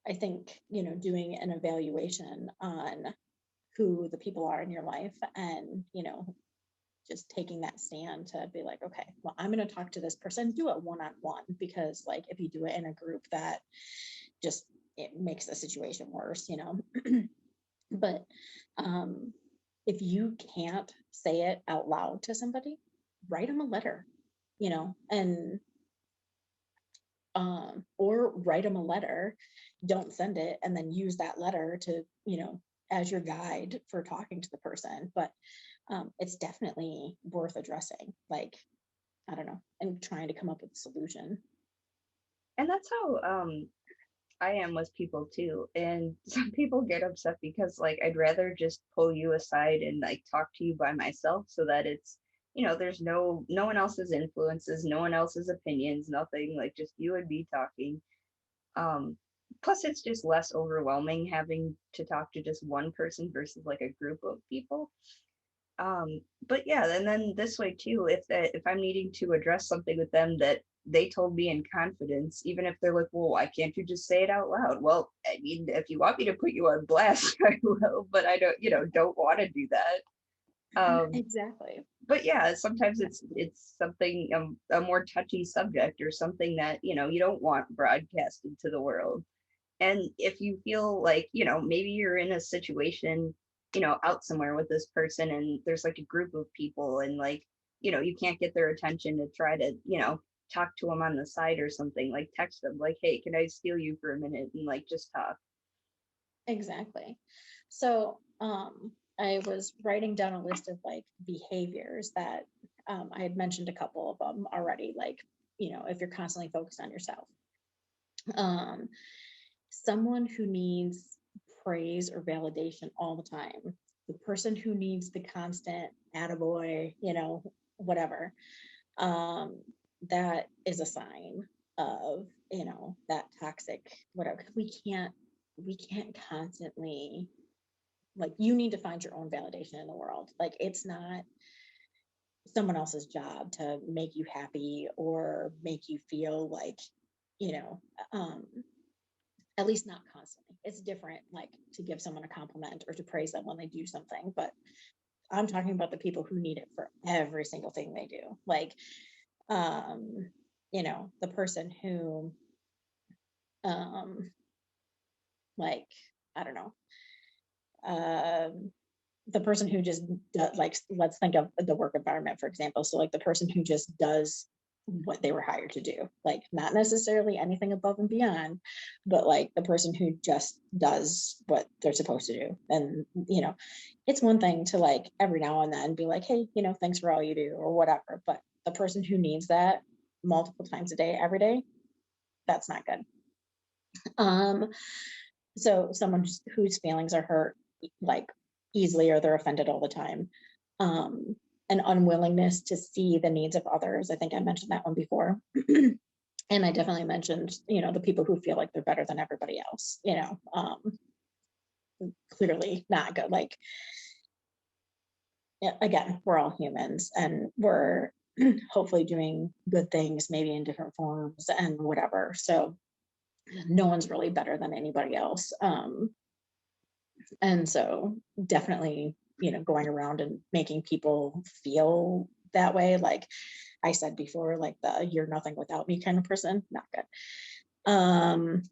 I think, doing an evaluation on who the people are in your life and, just taking that stand to be like, okay, well, I'm going to talk to this person, do it one-on-one, because like if you do it in a group, that just, it makes the situation worse. But um, if you can't say it out loud to somebody, write them a letter, and or write them a letter, don't send it, and then use that letter to, as your guide for talking to the person. But it's definitely worth addressing. Like, I don't know, and trying to come up with a solution.
And that's how I am with people too. And some people get upset because like I'd rather just pull you aside and like talk to you by myself so that it's, there's no one else's influences, no one else's opinions, nothing, like just you and me talking. Um Plus it's just less overwhelming having to talk to just one person versus like a group of people. But yeah, and then this way too, if I'm needing to address something with them that they told me in confidence, even if they're like, well, why can't you just say it out loud? Well, I mean, if you want me to put you on blast, I will, but I don't, don't want to do that. Um,
Exactly.
but yeah, sometimes it's something a more touchy subject or something that, you don't want broadcasted to the world. And if you feel like, maybe you're in a situation, out somewhere with this person and there's like a group of people and like, you can't get their attention to try to, talk to them on the side or something, like text them like, hey, can I steal you for a minute and like just talk?
Exactly. So I was writing down a list of like behaviors that I had mentioned a couple of them already, like, if you're constantly focused on yourself. Um, Someone who needs praise or validation all the time, the person who needs the constant attaboy, whatever, um, that is a sign of, that toxic whatever. We can't constantly, like, you need to find your own validation in the world. Like, it's not someone else's job to make you happy or make you feel like, you know um at least not constantly. It's different, like, to give someone a compliment or to praise them when they do something, but I'm talking about the people who need it for every single thing they do. Like, um the person who, um like, I don't know, um the person who just like, let's think of the work environment, for example. So like the person who just does what they were hired to do, like not necessarily anything above and beyond, but like the person who just does what they're supposed to do. And it's one thing to like every now and then be like, hey, thanks for all you do or whatever, but the person who needs that multiple times a day every day, that's not good. um so someone whose feelings are hurt like easily, or they're offended all the time. um an unwillingness to see the needs of others, I think I mentioned that one before. And I definitely mentioned, the people who feel like they're better than everybody else, clearly not good. Like, yeah, again, we're all humans and we're hopefully doing good things, maybe in different forms and whatever. So no one's really better than anybody else. And so definitely, going around and making people feel that way, like I said before, like the "you're nothing without me" kind of person, not good. um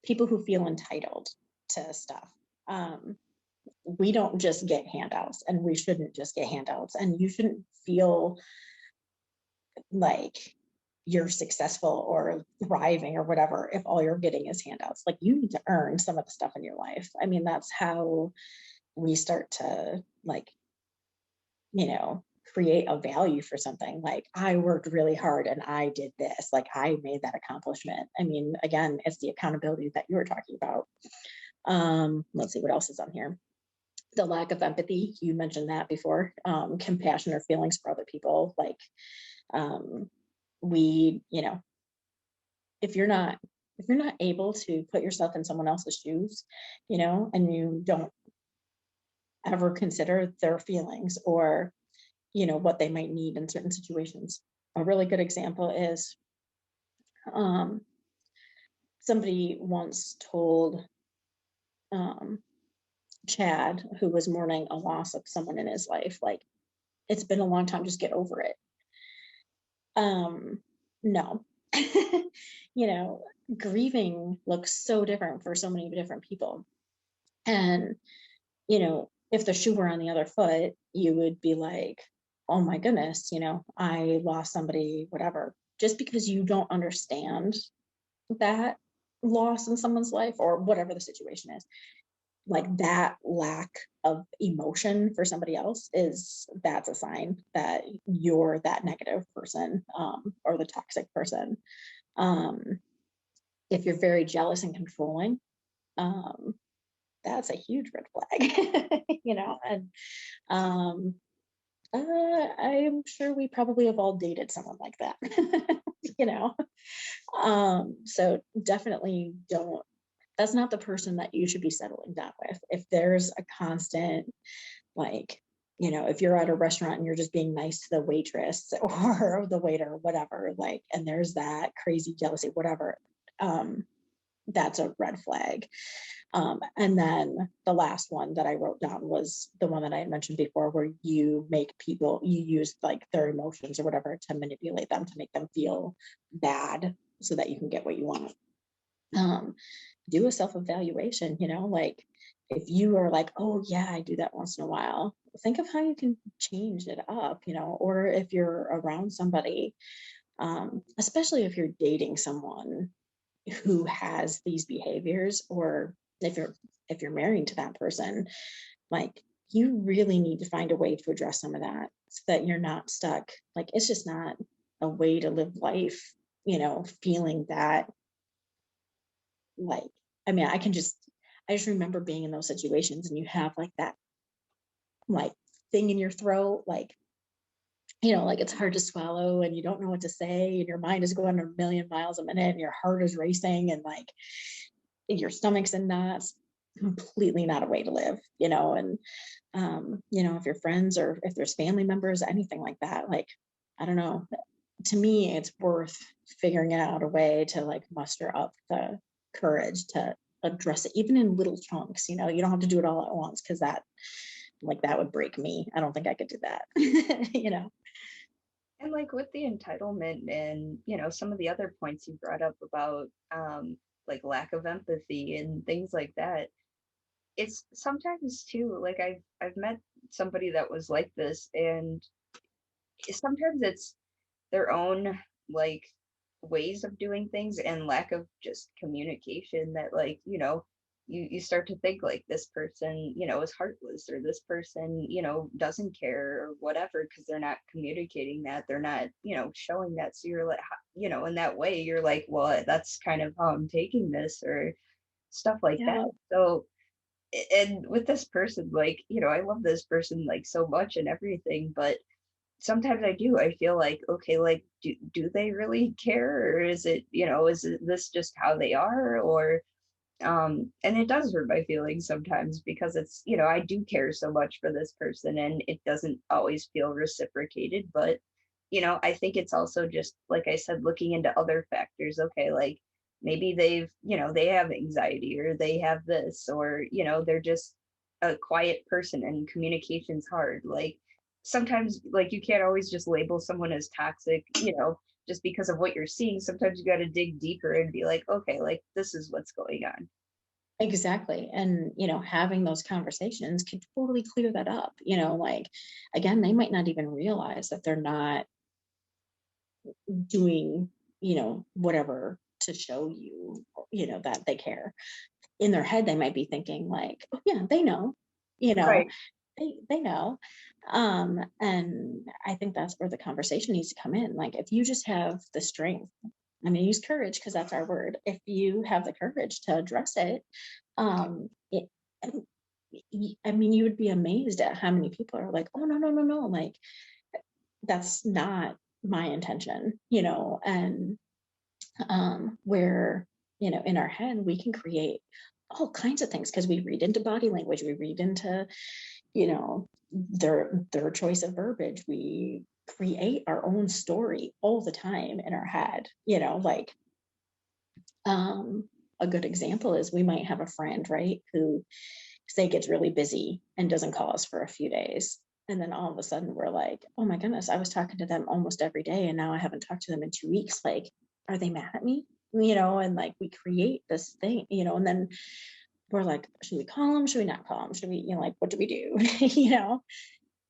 People who feel entitled to stuff. We don't just get handouts, and we shouldn't just get handouts, and you shouldn't feel like you're successful or thriving or whatever if all you're getting is handouts. Like, you need to earn some of the stuff in your life. I mean, that's how we start to, like, you know create a value for something. Like, I worked really hard and I did this, like I made that accomplishment. I mean, again, it's the accountability that you were talking about. Let's see what else is on here. The lack of empathy, you mentioned that before. Compassion or feelings for other people. Like, um, we, if you're not if you're not able to put yourself in someone else's shoes, and you don't ever consider their feelings, or what they might need in certain situations. A really good example is, um, somebody once told, um, Chad, who was mourning a loss of someone in his life, like, it's been a long time, just get over it. No. you know, Grieving looks so different for so many different people. And, if the shoe were on the other foot, you would be like, oh my goodness, I lost somebody, whatever. Just because you don't understand that loss in someone's life, or whatever the situation is, like, that lack of emotion for somebody else, that's a sign that you're that negative person, or the toxic person. Um, if you're very jealous and controlling, um, that's a huge red flag. And um, I'm sure we probably have all dated someone like that. you know, so definitely don't. That's not the person that you should be settling down with. If there's a constant, like, if you're at a restaurant and you're just being nice to the waitress or the waiter, whatever, like, and there's that crazy jealousy, whatever, that's a red flag. And then the last one that I wrote down was the one that I had mentioned before, where you use like their emotions or whatever to manipulate them, to make them feel bad so that you can get what you want. Um, do a self evaluation, like, if you are like, oh, yeah, I do that once in a while, think of how you can change it up, or if you're around somebody, especially if you're dating someone who has these behaviors, or if you're married to that person, like, you really need to find a way to address some of that, so that you're not stuck. Like, it's just not a way to live life, feeling that, like, I mean, I just remember being in those situations, and you have like that, like, thing in your throat, like, like, it's hard to swallow and you don't know what to say, and your mind is going a million miles a minute and your heart is racing, and like, your stomach's in knots. Completely not a way to live, and if your friends, or if there's family members, anything like that, like, I don't know, to me it's worth figuring out a way to, like, muster up the courage to address it, even in little chunks. You don't have to do it all at once, because that would break me. I don't think I could do that. you know
And like with the entitlement and, some of the other points you brought up about like lack of empathy and things like that, it's sometimes too, like I've met somebody that was like this, and sometimes it's their own like ways of doing things and lack of just communication that, like, you start to think like this person, is heartless, or this person, doesn't care or whatever, because they're not communicating that, they're not, showing that. So you're like, in that way you're like, well, that's kind of how I'm taking this, or stuff like that.
yeah,
So and with this person, like, I love this person like so much and everything, but sometimes I do. I feel like, okay, like, do they really care, or is it, this just how they are, or and it does hurt my feelings sometimes, because it's, I do care so much for this person and it doesn't always feel reciprocated. But, I think it's also just, like I said, looking into other factors. Okay, like maybe they have anxiety, or they have this, or, they're just a quiet person and communication's hard. Like sometimes, like, you can't always just label someone as toxic, just because of what you're seeing. Sometimes you got to dig deeper and be like, okay, like this is what's going on.
exactly. And having those conversations could totally clear that up. Like, again, they might not even realize that they're not doing, whatever to show you, that they care. In their head, they might be thinking like, oh yeah, they know, you know,
Right.
they know. And I think that's where the conversation needs to come in. Like, if you just have the strength, I'm gonna use courage because that's our word. If you have the courage to address it, it I mean, you would be amazed at how many people are like, oh no, no, no, no, like that's not my intention, and where, in our head we can create all kinds of things because we read into body language, we read into, their choice of verbiage, we create our own story all the time in our head, like, a good example is we might have a friend, right, who say gets really busy and doesn't call us for a few days. And then all of a sudden we're like, oh my goodness, I was talking to them almost every day and now I haven't talked to them in 2 weeks. Like, are they mad at me? And like we create this thing, and then we're like, should we call them? Should we not call them? Should we, like, what do we do?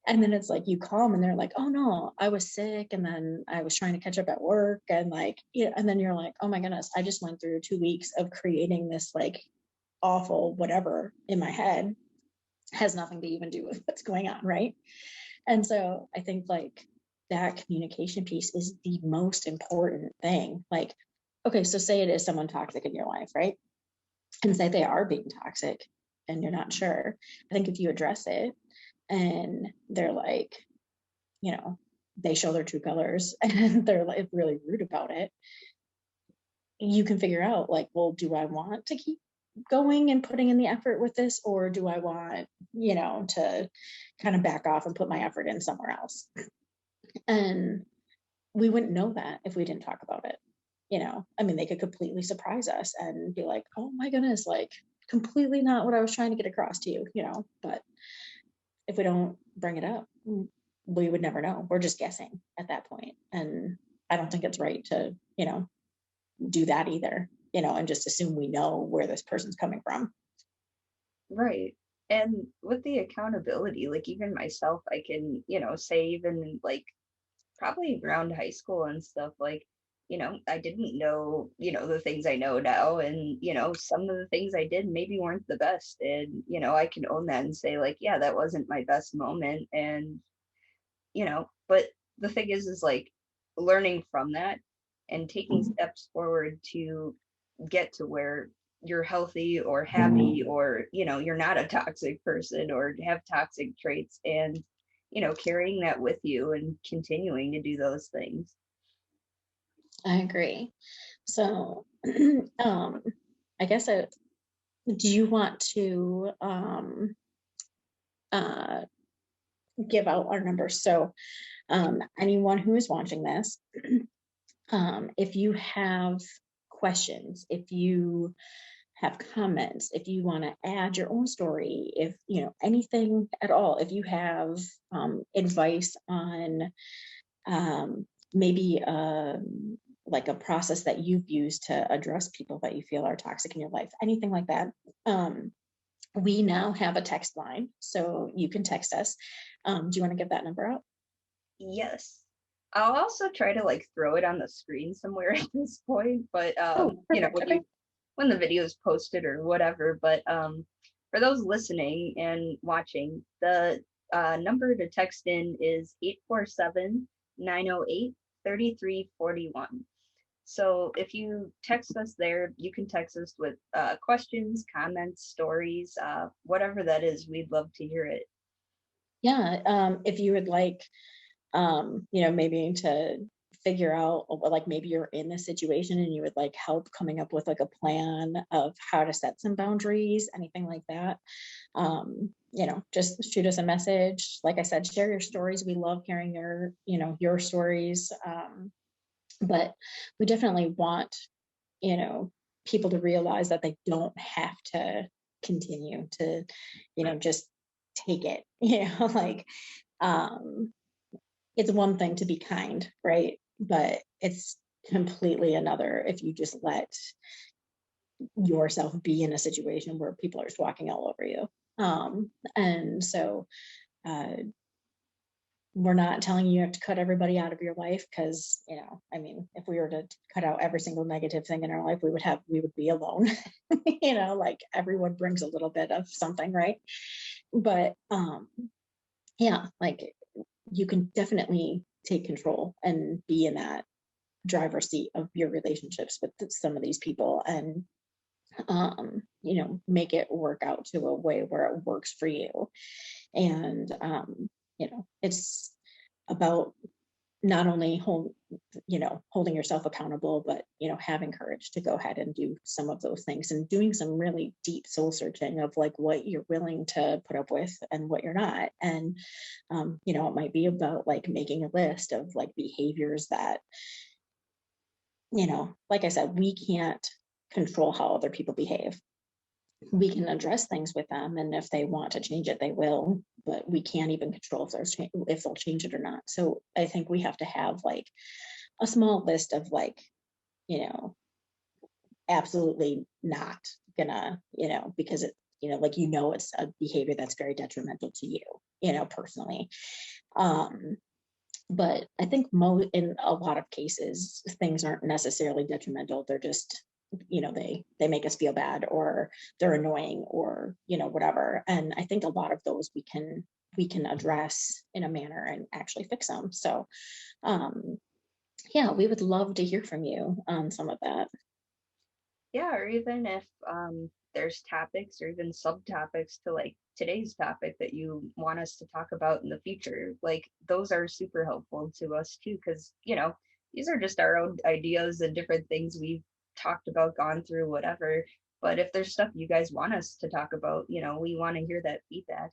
And then it's like you call them and they're like, oh no, I was sick. And then I was trying to catch up at work. And like, and then you're like, oh my goodness, I just went through 2 weeks of creating this like awful whatever in my head, has nothing to even do with what's going on, right? And so I think like that communication piece is the most important thing. Like, okay, so say it is someone toxic in your life, right? And say they are being toxic and you're not sure. I think if you address it and they're like, you know, they show their true colors and they're like really rude about it, you can figure out like, well, do I want to keep going and putting in the effort with this, or do I want, to kind of back off and put my effort in somewhere else? And we wouldn't know that if we didn't talk about it. I mean, they could completely surprise us and be like, oh my goodness, like completely not what I was trying to get across to you, but if we don't bring it up, we would never know. We're just guessing at that point. And I don't think it's right to, do that either, and just assume we know where this person's coming from.
Right. And with the accountability, like even myself, I can, say even like probably around high school and stuff, like, I didn't know, the things I know now. And, some of the things I did maybe weren't the best. And, I can own that and say, like, yeah, that wasn't my best moment. And, but the thing is like learning from that and taking steps forward to get to where you're healthy or happy or you're not a toxic person or have toxic traits and carrying that with you and continuing to do those things.
I agree. So, I guess, do you want to uh, give out our numbers? So, anyone who is watching this, if you have questions, if you have comments, if you want to add your own story, if anything at all, if you have advice on maybe like a process that you've used to address people that you feel are toxic in your life, anything like that. We now have a text line, so you can text us. Do you want to give that number out?
Yes. I'll also try to like throw it on the screen somewhere at this point, but
Oh, perfect. Okay.
when the video is posted or whatever, but for those listening and watching, the number to text in is 847-908-3341. So if you text us there, you can text us with questions, comments, stories, whatever that is. We'd love to hear it.
Yeah. If you would like, maybe to figure out, like maybe you're in this situation and you would like help coming up with like a plan of how to set some boundaries, anything like that. Just shoot us a message. Like I said, share your stories. We love hearing your stories. But we definitely want, you know, people to realize that they don't have to continue to, just take it, like, um, it's one thing to be kind, right? But it's completely another if you just let yourself be in a situation where people are just walking all over you. And so, uh, we're not telling you have to cut everybody out of your life because, I mean, if we were to cut out every single negative thing in our life, we would be alone. Like everyone brings a little bit of something, right? But yeah, like you can definitely take control and be in that driver's seat of your relationships with some of these people, and make it work out to a way where it works for you. And it's about not only holding yourself accountable, but having courage to go ahead and do some of those things, and doing some really deep soul searching of like what you're willing to put up with and what you're not. And it might be about like making a list of like behaviors that, like I said, we can't control how other people behave. We can address things with them, and if they want to change it, they will, but we can't even control if they'll change it or not. So I think we have to have like a small list of like, you know absolutely not gonna, because like, it's a behavior that's very detrimental to you, personally. um but I think in a lot of cases things aren't necessarily detrimental. They're just, they make us feel bad, or they're annoying, or whatever. And I think a lot of those we can address in a manner and actually fix them. So um yeah, we would love to hear from you on some of that.
Yeah, or even if there's topics or even subtopics to like today's topic that you want us to talk about in the future, like those are super helpful to us too, because these are just our own ideas and different things we've talked about, gone through, whatever. But if there's stuff you guys want us to talk about, we want to hear that feedback.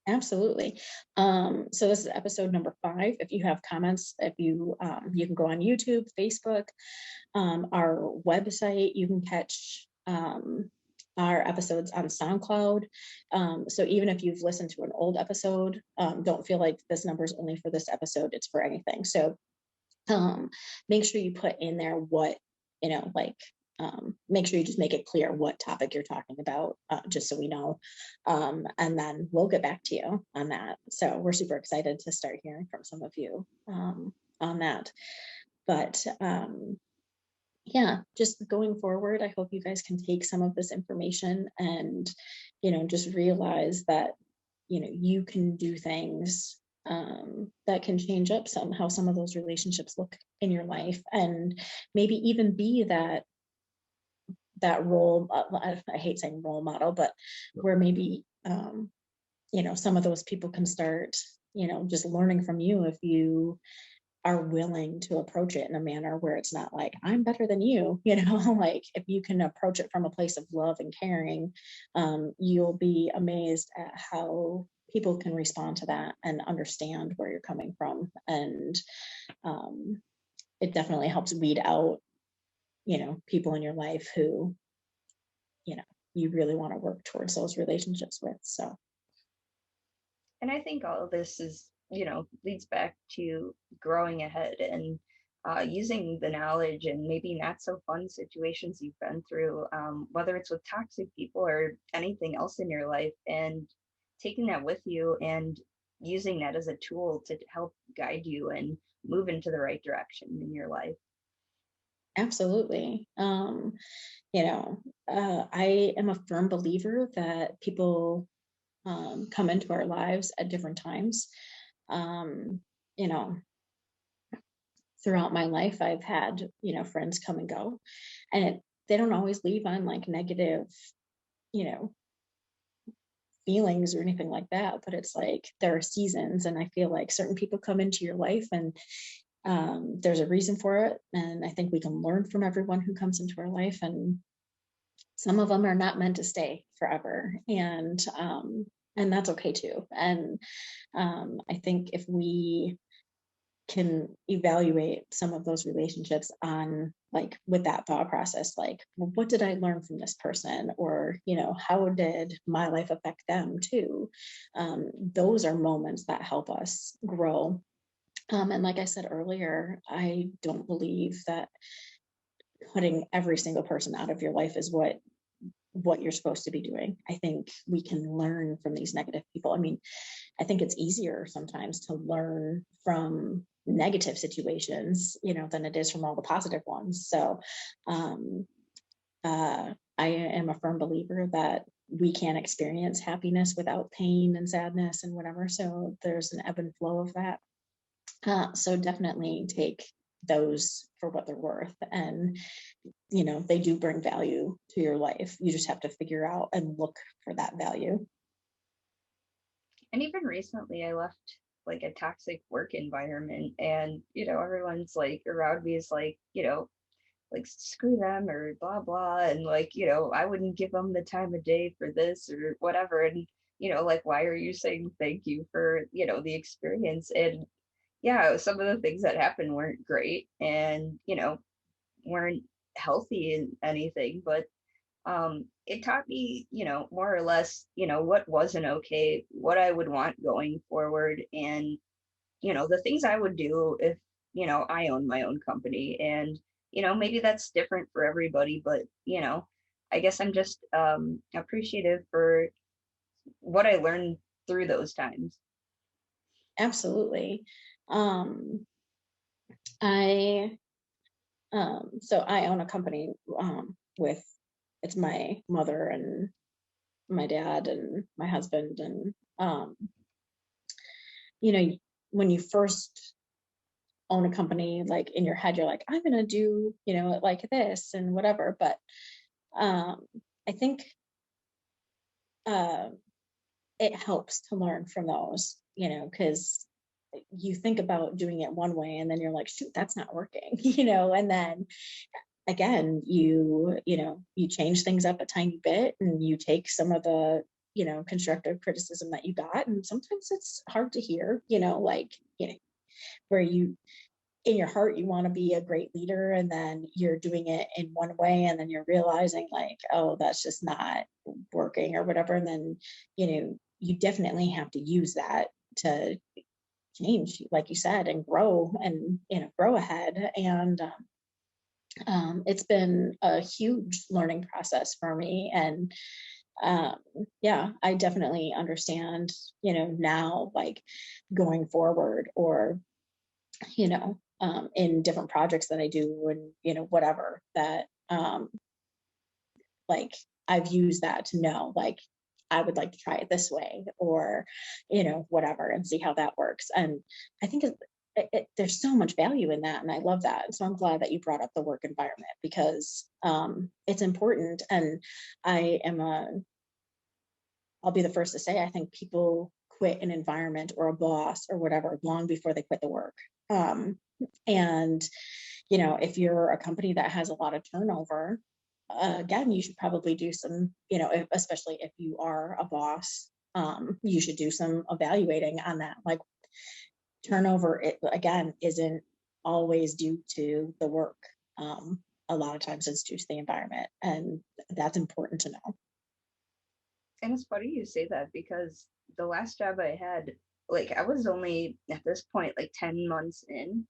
Absolutely. So this is episode number 5. If you have comments, if you can go on YouTube, Facebook, our website. You can catch our episodes on SoundCloud. So even if you've listened to an old episode, don't feel like this number is only for this episode. It's for anything. So um, make sure you put in there what, like, make sure you just make it clear what topic you're talking about, just so we know. And then we'll get back to you on that. So we're super excited to start hearing from some of you on that. But yeah, just going forward, I hope you guys can take some of this information and, just realize that, you can do things that can change up how some of those relationships look in your life, and maybe even be that role. I hate saying role model, but where maybe, some of those people can start, just learning from you if you are willing to approach it in a manner where it's not like I'm better than you, like if you can approach it from a place of love and caring, you'll be amazed at how people can respond to that and understand where you're coming from. And um, it definitely helps weed out, people in your life who, you know, you really want to work towards those relationships with. So
And I think all of this is, leads back to growing ahead and using the knowledge and maybe not so fun situations you've been through, whether it's with toxic people or anything else in your life, and taking that with you and using that as a tool to help guide you and move into the right direction in your life.
absolutely. I am a firm believer that people come into our lives at different times. Um, you know, Throughout my life, I've had, friends come and go, and they don't always leave on like negative, you know, feelings or anything like that. But it's like there are seasons, and I feel like certain people come into your life, and there's a reason for it. And I think we can learn from everyone who comes into our life, and some of them are not meant to stay forever. And that's okay too. And I think if we can evaluate some of those relationships on like with that thought process, like, well, what did I learn from this person, or how did my life affect them too? Those are moments that help us grow. And like I said earlier, I don't believe that putting every single person out of your life is what you're supposed to be doing. I think we can learn from these negative people. I mean, I think it's easier sometimes to learn from negative situations, than it is from all the positive ones. So, I am a firm believer that we can't experience happiness without pain and sadness and whatever. So there's an ebb and flow of that. So definitely take those for what they're worth. And, they do bring value to your life. You just have to figure out and look for that value.
And even recently, I left like a toxic work environment, and everyone's like around me is like, like screw them or blah blah, and like, I wouldn't give them the time of day for this or whatever, and like, why are you saying thank you for the experience? And yeah, some of the things that happened weren't great, and weren't healthy in anything, but it taught me, more or less, what wasn't okay, what I would want going forward, and, the things I would do if, I owned my own company. And, maybe that's different for everybody, but, I guess I'm just appreciative for what I learned through those times.
Absolutely. Um, I so I own a company with it's my mother and my dad and my husband, and you know when you first own a company, like in your head you're like, I'm gonna do it like this and whatever. But um I think uh it helps to learn from those, because you think about doing it one way and then you're like, shoot, that's not working. And then again, you change things up a tiny bit and you take some of the constructive criticism that you got, and sometimes it's hard to hear, like, where you in your heart you want to be a great leader, and then you're doing it in one way and then you're realizing like, oh, that's just not working or whatever. And then you definitely have to use that to change, like you said, and grow, and grow ahead. And it's been a huge learning process for me. And um, yeah, I definitely understand, now, like, going forward, or in different projects that I do, and whatever, that like, I've used that to know, like, I would like to try it this way, or whatever, and see how that works. And I think there's so much value in that, and I love that. So I'm glad that you brought up the work environment, because it's important. And I am a I'll be the first to say, I think people quit an environment or a boss or whatever long before they quit the work. And if you're a company that has a lot of turnover, again, you should probably do some, especially if you are a boss, you should do some evaluating on that. Like, turnover, it again isn't always due to the work. A lot of times it's due to the environment, and that's important to know.
And it's funny you say that, because the last job I had, like, I was only at this point like 10 months in.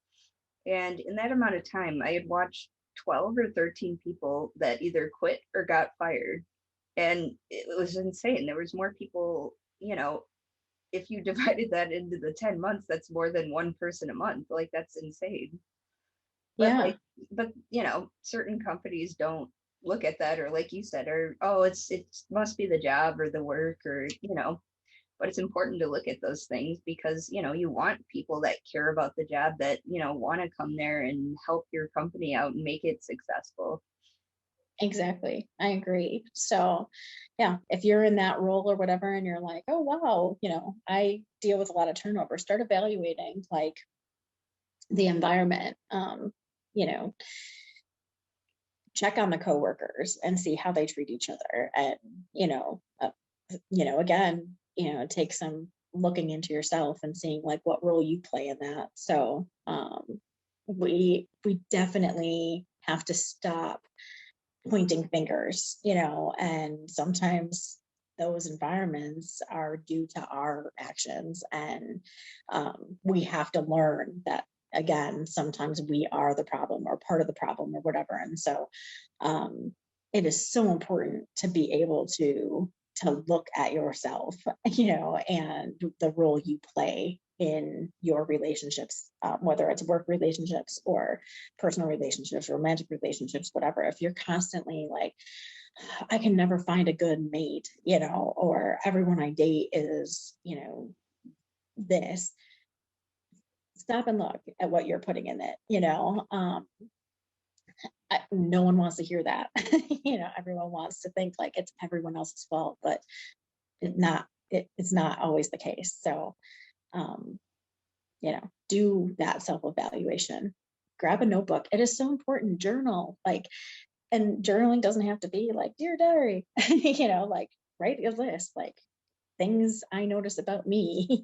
And in that amount of time, I had watched 12 or 13 people that either quit or got fired. And it was insane. There was more people, if you divided that into the 10 months, that's more than one person a month. Like, that's insane. But
Yeah,
like, but certain companies don't look at that, or like you said, or oh, it must be the job or the work, or but it's important to look at those things, because you want people that care about the job, that want to come there and help your company out and make it successful.
exactly. I agree. So, yeah, if you're in that role or whatever, and you're like, oh, wow, I deal with a lot of turnover, start evaluating, like, the environment. You know, check on the coworkers and see how they treat each other. And, again, take some looking into yourself and seeing like what role you play in that. So, we definitely have to stop pointing fingers, and sometimes those environments are due to our actions. And we have to learn that, again, sometimes we are the problem or part of the problem or whatever. And so um, it is so important to be able to look at yourself, and the role you play in your relationships, whether it's work relationships or personal relationships, romantic relationships, whatever. If you're constantly like, I can never find a good mate, or everyone I date is, this. Stop and look at what you're putting in it. No one wants to hear that. Everyone wants to think like it's everyone else's fault, but it's not always the case. So, um, do that self-evaluation. Grab a notebook. It is so important. Journal. And journaling doesn't have to be like dear diary, like write a list, like things I notice about me,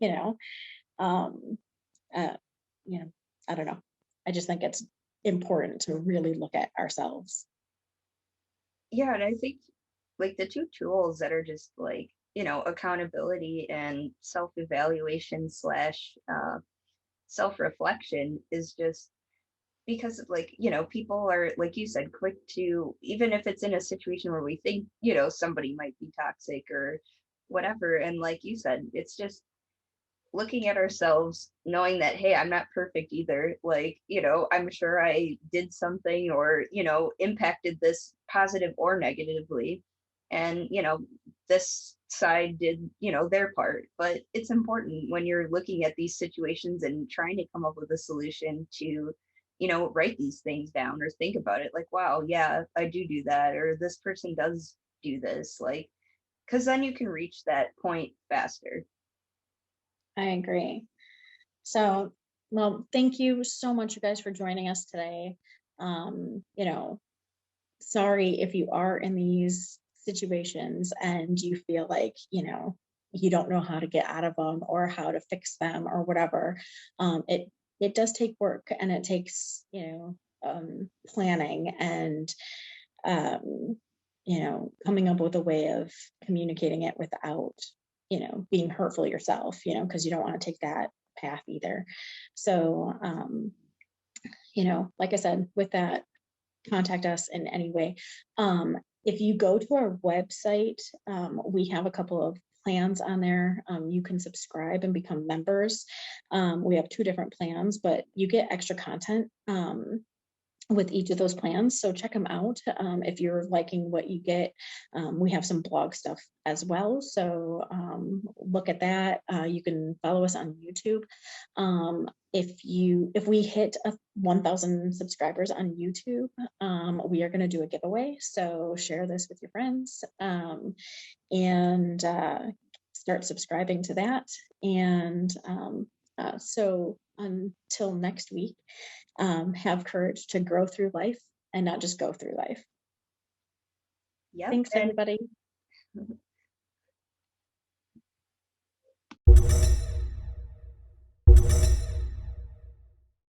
um, uh, you know, I don't know. I just think it's important to really look at ourselves.
Yeah, and I think like the two tools that are just like, accountability and self-evaluation slash self-reflection is just because like, people are, like you said, quick to, even if it's in a situation where we think, somebody might be toxic or whatever. And like you said, it's just looking at ourselves, knowing that, hey, I'm not perfect either. Like, I'm sure I did something or, impacted this positive or negatively. And, this side did, their part. But it's important when you're looking at these situations and trying to come up with a solution to, write these things down or think about it like, wow, yeah, I do that. Or this person does do this. Like, because then you can reach that point faster.
I agree. So, well, thank you so much, you guys, for joining us today. Um, you know, Sorry if you are in these situations and you feel like, you don't know how to get out of them or how to fix them or whatever. It does take work, and it takes, planning and, um, coming up with a way of communicating it without, being hurtful yourself, because you don't want to take that path either. So, like I said, with that, contact us in any way. If you go to our website, we have a couple of plans on there. You can subscribe and become members. We have two different plans, but you get extra content with each of those plans. So check them out. If you're liking what you get, we have some blog stuff as well. So look at that. You can follow us on YouTube. If we hit 1,000 subscribers on YouTube, we are going to do a giveaway. So share this with your friends, and start subscribing to that. And so until next week, have courage to grow through life and not just go through life.
Yep.
Thanks,
And
everybody.